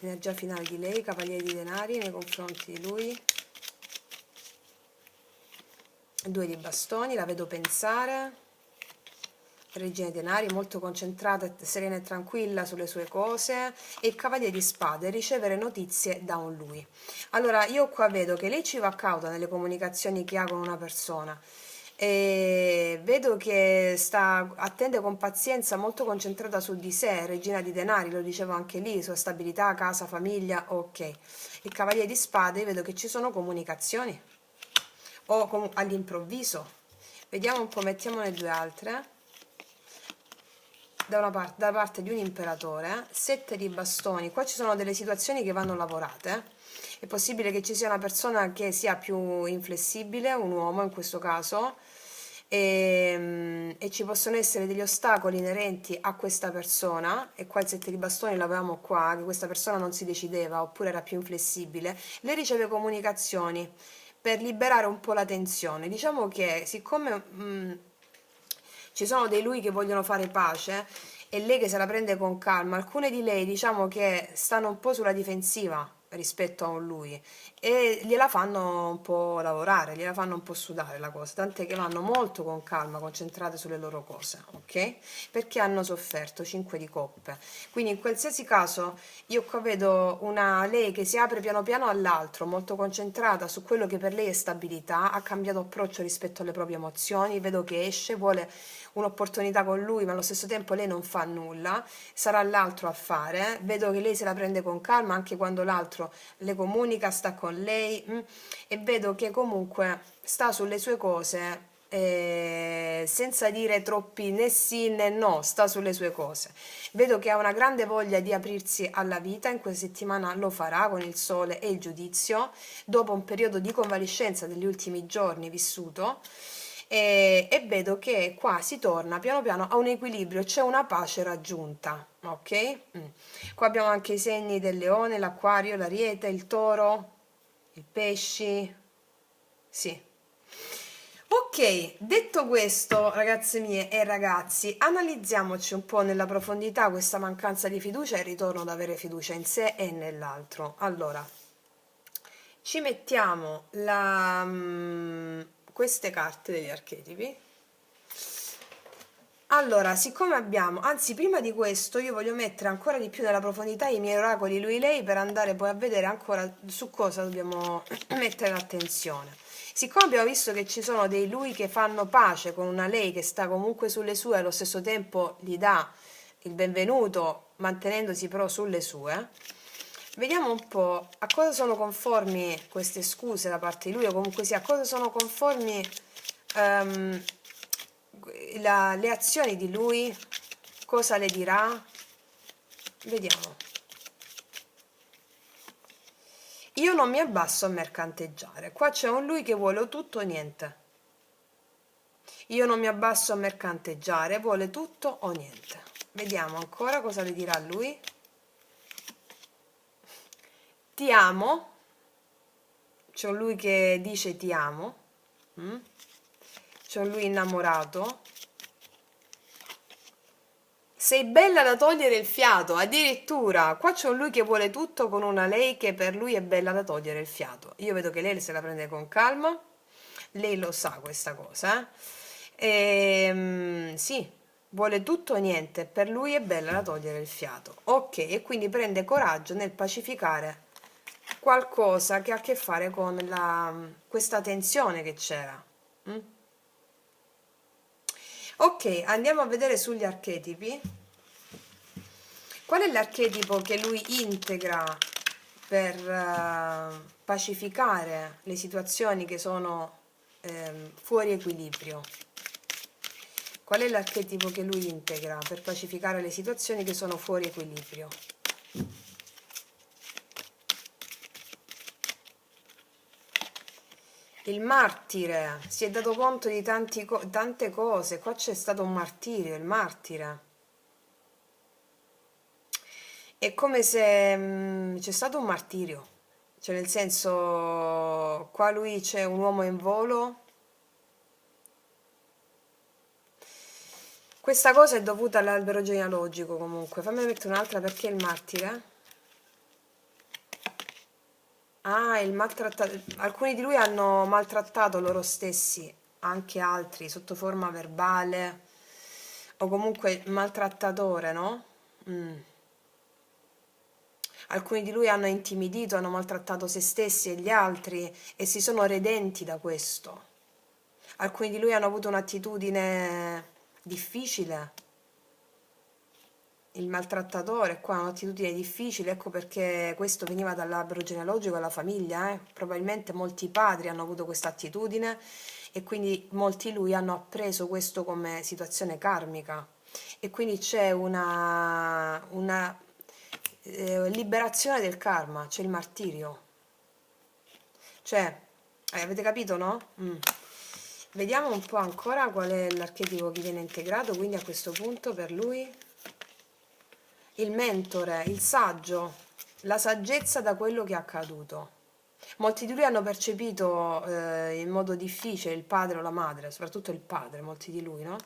Energia finale di lei, cavaliere di denari nei confronti di lui. 2 di bastoni, la vedo pensare. Regina di denari, molto concentrata, serena e tranquilla sulle sue cose. E il cavaliere di spade, ricevere notizie da un lui. Allora io qua vedo che lei ci va cauta nelle comunicazioni che ha con una persona, e vedo che attende con pazienza, molto concentrata su di sé. Regina di denari, lo dicevo anche lì, sua stabilità, casa, famiglia, ok. Il cavaliere di spade, vedo che ci sono comunicazioni o all'improvviso. Vediamo un po', mettiamone due altre. Da parte di un imperatore, 7 di bastoni, qua ci sono delle situazioni che vanno lavorate. È possibile che ci sia una persona che sia più inflessibile, un uomo in questo caso, e ci possono essere degli ostacoli inerenti a questa persona. E qua il 7 di bastoni l'avevamo qua, che questa persona non si decideva oppure era più inflessibile. Lei riceve comunicazioni per liberare un po' la tensione. Diciamo che siccome ci sono dei lui che vogliono fare pace e lei che se la prende con calma, alcune di lei diciamo che stanno un po' sulla difensiva, rispetto a un lui, e gliela fanno un po' lavorare, gliela fanno un po' sudare la cosa, tant'è che vanno molto con calma, concentrate sulle loro cose, ok? Perché hanno sofferto, 5 di coppe. Quindi in qualsiasi caso io qua vedo una lei che si apre piano piano all'altro, molto concentrata su quello che per lei è stabilità, ha cambiato approccio rispetto alle proprie emozioni, vedo che esce, vuole un'opportunità con lui, ma allo stesso tempo lei non fa nulla, sarà l'altro a fare, vedo che lei se la prende con calma anche quando l'altro le comunica, sta con lei, e vedo che comunque sta sulle sue cose, senza dire troppi né sì né no, sta sulle sue cose. Vedo che ha una grande voglia di aprirsi alla vita, in questa settimana lo farà con il sole e il giudizio, dopo un periodo di convalescenza degli ultimi giorni vissuto, e vedo che qua si torna piano piano a un equilibrio, c'è una pace raggiunta, ok? Qua abbiamo anche i segni del leone, l'acquario, l'ariete, il toro, i pesci, sì. Ok, detto questo, ragazze mie e ragazzi, analizziamoci un po' nella profondità questa mancanza di fiducia e il ritorno ad avere fiducia in sé e nell'altro. Allora, ci mettiamo queste carte degli archetipi. Allora, siccome abbiamo, anzi prima di questo io voglio mettere ancora di più nella profondità i miei oracoli lui-lei per andare poi a vedere ancora su cosa dobbiamo mettere l'attenzione. Siccome abbiamo visto che ci sono dei lui che fanno pace con una lei che sta comunque sulle sue e allo stesso tempo gli dà il benvenuto mantenendosi però sulle sue, vediamo un po' a cosa sono conformi queste scuse da parte di lui o comunque sia a cosa sono conformi ehm, le azioni di lui, cosa le dirà. Vediamo. Io non mi abbasso a mercanteggiare. Qua c'è un lui che vuole tutto o niente. Io non mi abbasso a mercanteggiare, vuole tutto o niente. Vediamo ancora cosa le dirà lui. Ti amo. C'è un lui che dice ti amo. C'è un lui innamorato. Sei bella da togliere il fiato, addirittura qua c'è un lui che vuole tutto con una lei che per lui è bella da togliere il fiato. Io vedo che lei se la prende con calma, lei lo sa questa cosa, sì, vuole tutto o niente, per lui è bella da togliere il fiato. Ok, e quindi prende coraggio nel pacificare qualcosa che ha a che fare con questa tensione che c'era. Ok, andiamo a vedere sugli archetipi. Qual è l'archetipo che lui integra per pacificare le situazioni che sono fuori equilibrio? Qual è l'archetipo che lui integra per pacificare le situazioni che sono fuori equilibrio? Il martire, si è dato conto di tante cose, qua c'è stato un martirio, il martire. È come se c'è stato un martirio, cioè nel senso, qua lui c'è un uomo in volo. Questa cosa è dovuta all'albero genealogico comunque, fammi mettere un'altra perché il martire. Ah, il maltrattato. Alcuni di lui hanno maltrattato loro stessi, anche altri, sotto forma verbale, o comunque maltrattatore, no? Alcuni di lui hanno intimidito, hanno maltrattato se stessi e gli altri e si sono redenti da questo. Alcuni di lui hanno avuto un'attitudine difficile. Il maltrattatore qua ha un'attitudine difficile, ecco perché questo veniva dall'albero genealogico della famiglia, probabilmente molti padri hanno avuto questa attitudine e quindi molti lui hanno appreso questo come situazione karmica e quindi c'è una liberazione del karma, c'è il martirio, cioè, avete capito, no? Vediamo un po' ancora qual è l'archetipo che viene integrato, quindi a questo punto per lui il mentore, il saggio, la saggezza da quello che è accaduto. Molti di lui hanno percepito in modo difficile il padre o la madre, soprattutto il padre, molti di lui, no?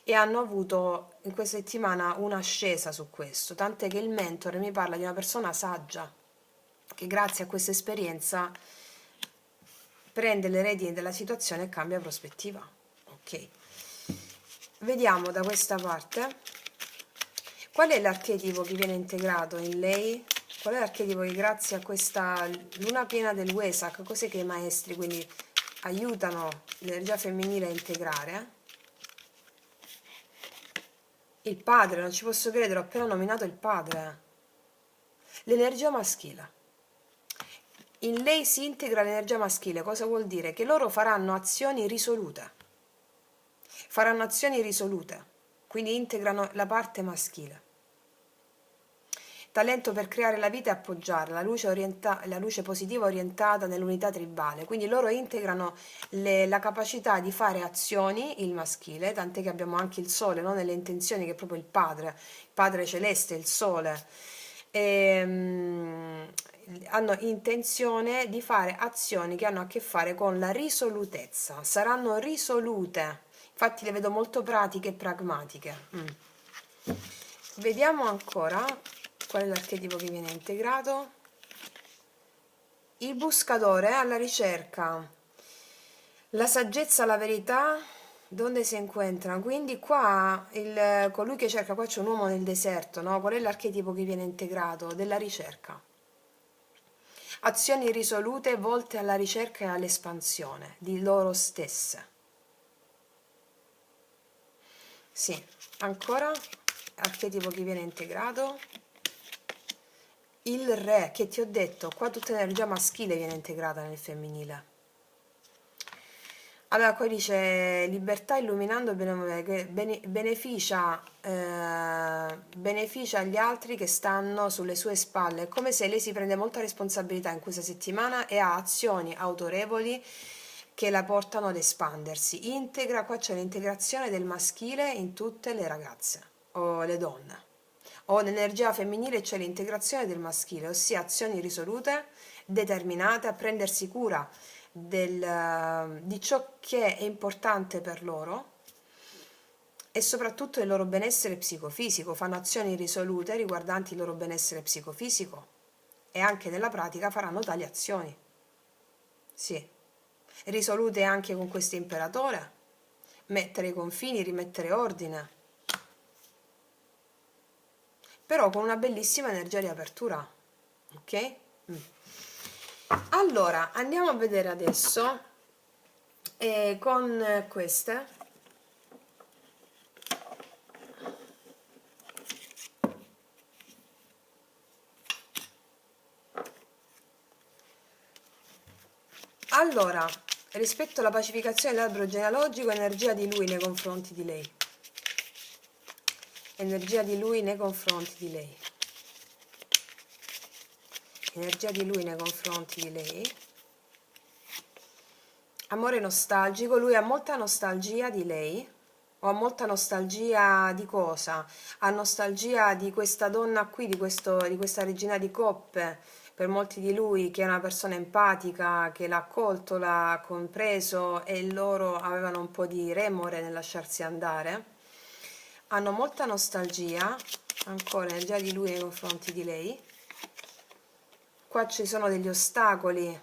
E hanno avuto in questa settimana un'ascesa su questo, tant'è che il mentore mi parla di una persona saggia. che grazie a questa esperienza prende le redini della situazione e cambia prospettiva. Ok, vediamo da questa parte qual è l'archetipo che viene integrato in lei, qual è l'archetipo che grazie a questa luna piena del Wesak, cos'è che i maestri quindi aiutano l'energia femminile a integrare. Il padre, non ci posso credere, ho appena nominato il padre. L'energia maschile. In lei si integra l'energia maschile, cosa vuol dire? Che loro faranno azioni risolute. Faranno azioni risolute, quindi integrano la parte maschile. Talento per creare la vita e appoggiare, la luce positiva orientata nell'unità tribale, quindi loro integrano la capacità di fare azioni, il maschile, tant'è che abbiamo anche il sole, no? Nelle intenzioni, che è proprio il padre celeste, il sole, hanno intenzione di fare azioni che hanno a che fare con la risolutezza, saranno risolute, infatti le vedo molto pratiche e pragmatiche. Vediamo ancora qual è l'archetipo che viene integrato. Il buscatore alla ricerca, la saggezza, la verità, dove si incontrano? Quindi qua colui che cerca, qua c'è un uomo nel deserto, no? Qual è l'archetipo che viene integrato? Della ricerca. Azioni risolute volte alla ricerca e all'espansione di loro stesse. Sì, ancora archetipo che viene integrato. Il re, che ti ho detto, qua tutta l'energia maschile viene integrata nel femminile. Allora, qua dice libertà illuminando beneficia gli altri che stanno sulle sue spalle. È come se lei si prende molta responsabilità in questa settimana e ha azioni autorevoli che la portano ad espandersi. Integra, qua c'è l'integrazione del maschile in tutte le ragazze o le donne. O nell'energia femminile c'è l'integrazione del maschile, ossia azioni risolute, determinate a prendersi cura di ciò che è importante per loro e soprattutto il loro benessere psicofisico. Fanno azioni risolute riguardanti il loro benessere psicofisico e anche nella pratica faranno tali azioni. Sì, risolute anche con questo imperatore, mettere i confini, rimettere ordine, però con una bellissima energia di apertura. Ok? Allora, andiamo a vedere adesso con queste. Allora, rispetto alla pacificazione dell'albero genealogico, energia di lui nei confronti di lei. Energia di lui nei confronti di lei. Energia di lui nei confronti di lei. Amore nostalgico, lui ha molta nostalgia di lei, o ha molta nostalgia di cosa? Ha nostalgia di questa donna qui, di questa regina di coppe, per molti di lui, che è una persona empatica, che l'ha accolto, l'ha compreso e loro avevano un po' di remore nel lasciarsi andare. Hanno molta nostalgia, ancora energia di lui nei confronti di lei. Qua ci sono degli ostacoli,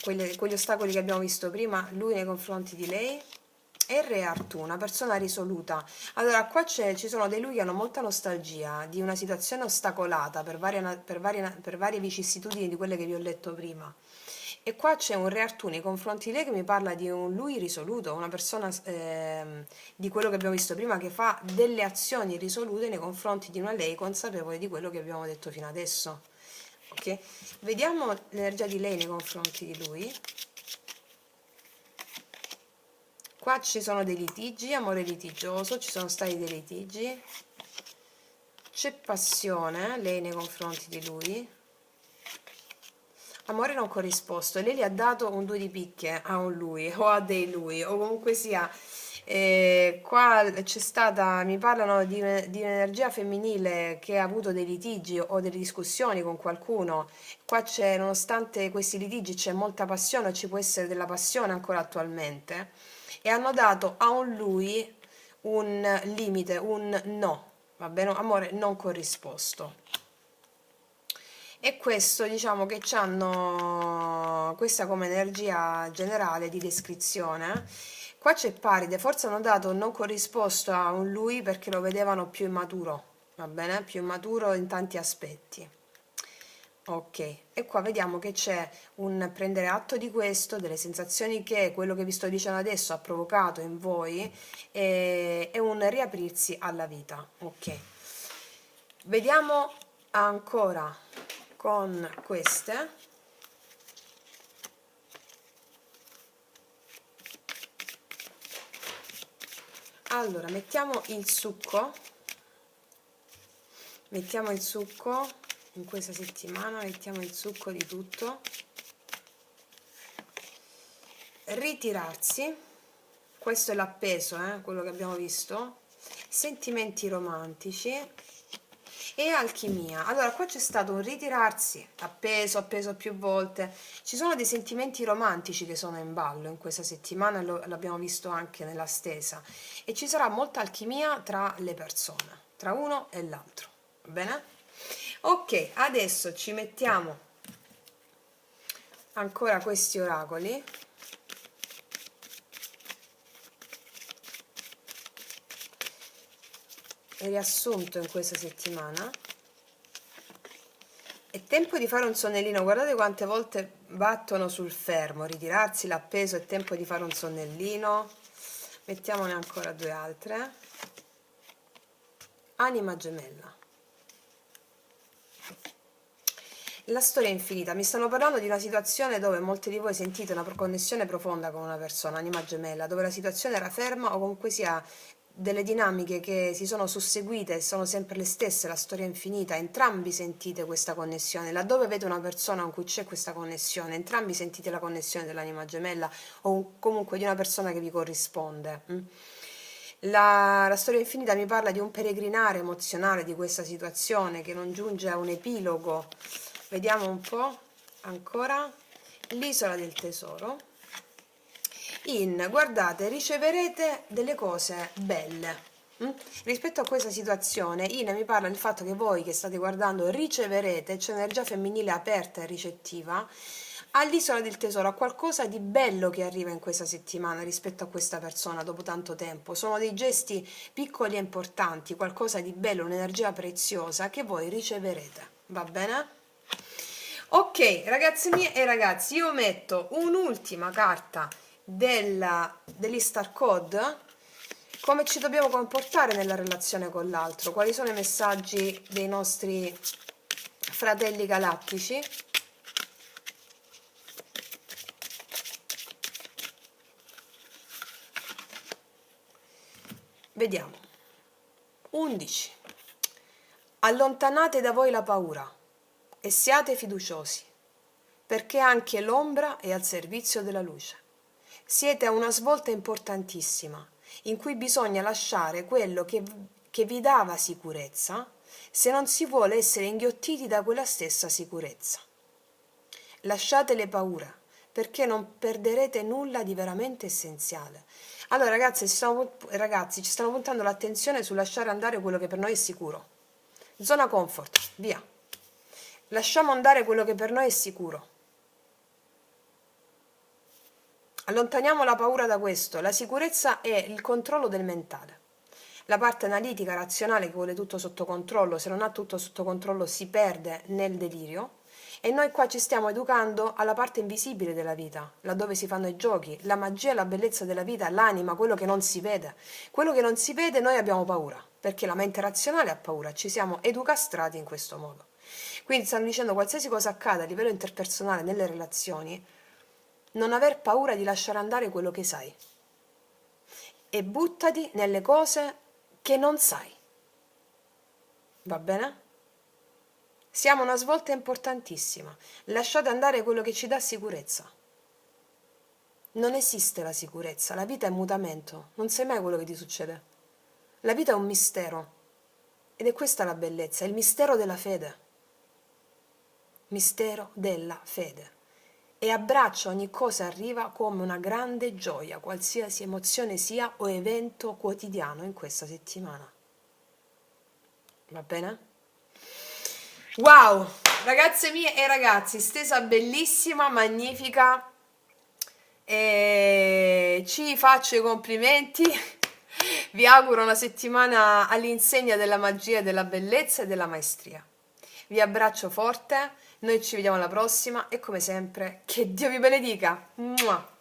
quegli ostacoli che abbiamo visto prima, lui nei confronti di lei. E il re Artù, una persona risoluta. Allora qua ci sono dei lui che hanno molta nostalgia di una situazione ostacolata per varie vicissitudini di quelle che vi ho letto prima. E qua c'è un re Artù nei confronti di lei che mi parla di un lui risoluto, una persona di quello che abbiamo visto prima, che fa delle azioni risolute nei confronti di una lei consapevole di quello che abbiamo detto fino adesso. Ok? Vediamo l'energia di lei nei confronti di lui. Qua ci sono dei litigi, amore litigioso, ci sono stati dei litigi, c'è passione, lei nei confronti di lui, amore non corrisposto, e lei gli ha dato un 2 di picche a un lui, o a dei lui, o comunque sia, qua c'è stata, mi parlano di un'energia femminile che ha avuto dei litigi o delle discussioni con qualcuno, qua c'è, nonostante questi litigi, c'è molta passione, ci può essere della passione ancora attualmente, e hanno dato a un lui un limite, un no, va bene? Amore non corrisposto. e questo diciamo che hanno questa come energia generale di descrizione. Qua c'è Paride, forse hanno dato un non corrisposto a un lui perché lo vedevano più immaturo, va bene? Più immaturo in tanti aspetti. Ok, e qua vediamo che c'è un prendere atto di questo, delle sensazioni che quello che vi sto dicendo adesso ha provocato in voi e un riaprirsi alla vita. Ok, vediamo ancora con queste. Allora, mettiamo il succo in questa settimana, mettiamo il succo di tutto. Ritirarsi, questo è l'appeso, quello che abbiamo visto, sentimenti romantici e alchimia. Allora, qua c'è stato un ritirarsi, appeso più volte. Ci sono dei sentimenti romantici che sono in ballo in questa settimana, l'abbiamo visto anche nella stesa, e ci sarà molta alchimia tra le persone, tra uno e l'altro, va bene? Ok, adesso ci mettiamo ancora questi oracoli. Riassunto in questa settimana. È tempo di fare un sonnellino, guardate quante volte battono sul fermo, ritirarsi l'appeso, è tempo di fare un sonnellino. Mettiamone ancora due altre. Anima gemella. La storia infinita, mi stanno parlando di una situazione dove molti di voi sentite una connessione profonda con una persona, anima gemella, dove la situazione era ferma o comunque sia delle dinamiche che si sono susseguite e sono sempre le stesse, la storia infinita, entrambi sentite questa connessione, laddove avete una persona con cui c'è questa connessione, entrambi sentite la connessione dell'anima gemella o comunque di una persona che vi corrisponde. La storia infinita mi parla di un peregrinare emozionale di questa situazione che non giunge a un epilogo. Vediamo un po' ancora. L'isola del tesoro. Guardate, riceverete delle cose belle. Rispetto a questa situazione, mi parla del fatto che voi che state guardando riceverete, c'è un'energia femminile aperta e ricettiva, all'isola del tesoro, a qualcosa di bello che arriva in questa settimana rispetto a questa persona dopo tanto tempo. Sono dei gesti piccoli e importanti, qualcosa di bello, un'energia preziosa che voi riceverete. Va bene? Ok, ragazzi miei e ragazzi, io metto un'ultima carta degli Star Code, come ci dobbiamo comportare nella relazione con l'altro, quali sono i messaggi dei nostri fratelli galattici. Vediamo. 11. Allontanate da voi la paura e siate fiduciosi, perché anche l'ombra è al servizio della luce. Siete a una svolta importantissima, in cui bisogna lasciare quello che vi dava sicurezza, se non si vuole essere inghiottiti da quella stessa sicurezza. Lasciate le paure, perché non perderete nulla di veramente essenziale. Allora ragazzi, ci stanno puntando l'attenzione sul lasciare andare quello che per noi è sicuro. Zona comfort, via. Lasciamo andare quello che per noi è sicuro. Allontaniamo la paura da questo. La sicurezza è il controllo del mentale. La parte analitica, razionale che vuole tutto sotto controllo, se non ha tutto sotto controllo si perde nel delirio. E noi qua ci stiamo educando alla parte invisibile della vita, laddove si fanno i giochi, la magia e la bellezza della vita, l'anima, quello che non si vede. Quello che non si vede noi abbiamo paura, perché la mente razionale ha paura, ci siamo educastrati in questo modo. Quindi stanno dicendo qualsiasi cosa accada a livello interpersonale nelle relazioni, non aver paura di lasciare andare quello che sai e buttati nelle cose che non sai. Va bene? Siamo a una svolta importantissima. Lasciate andare quello che ci dà sicurezza. Non esiste la sicurezza, la vita è mutamento, non sai mai quello che ti succede. La vita è un mistero ed è questa la bellezza, è il mistero della fede. Mistero della fede. E abbraccia ogni cosa arriva come una grande gioia, qualsiasi emozione sia o evento quotidiano in questa settimana. Va bene? Wow, ragazze mie e ragazzi, stesa bellissima, magnifica, e ci faccio i complimenti. Vi auguro una settimana all'insegna della magia, della bellezza e della maestria. Vi abbraccio forte, noi ci vediamo alla prossima e come sempre, che Dio vi benedica. Mua.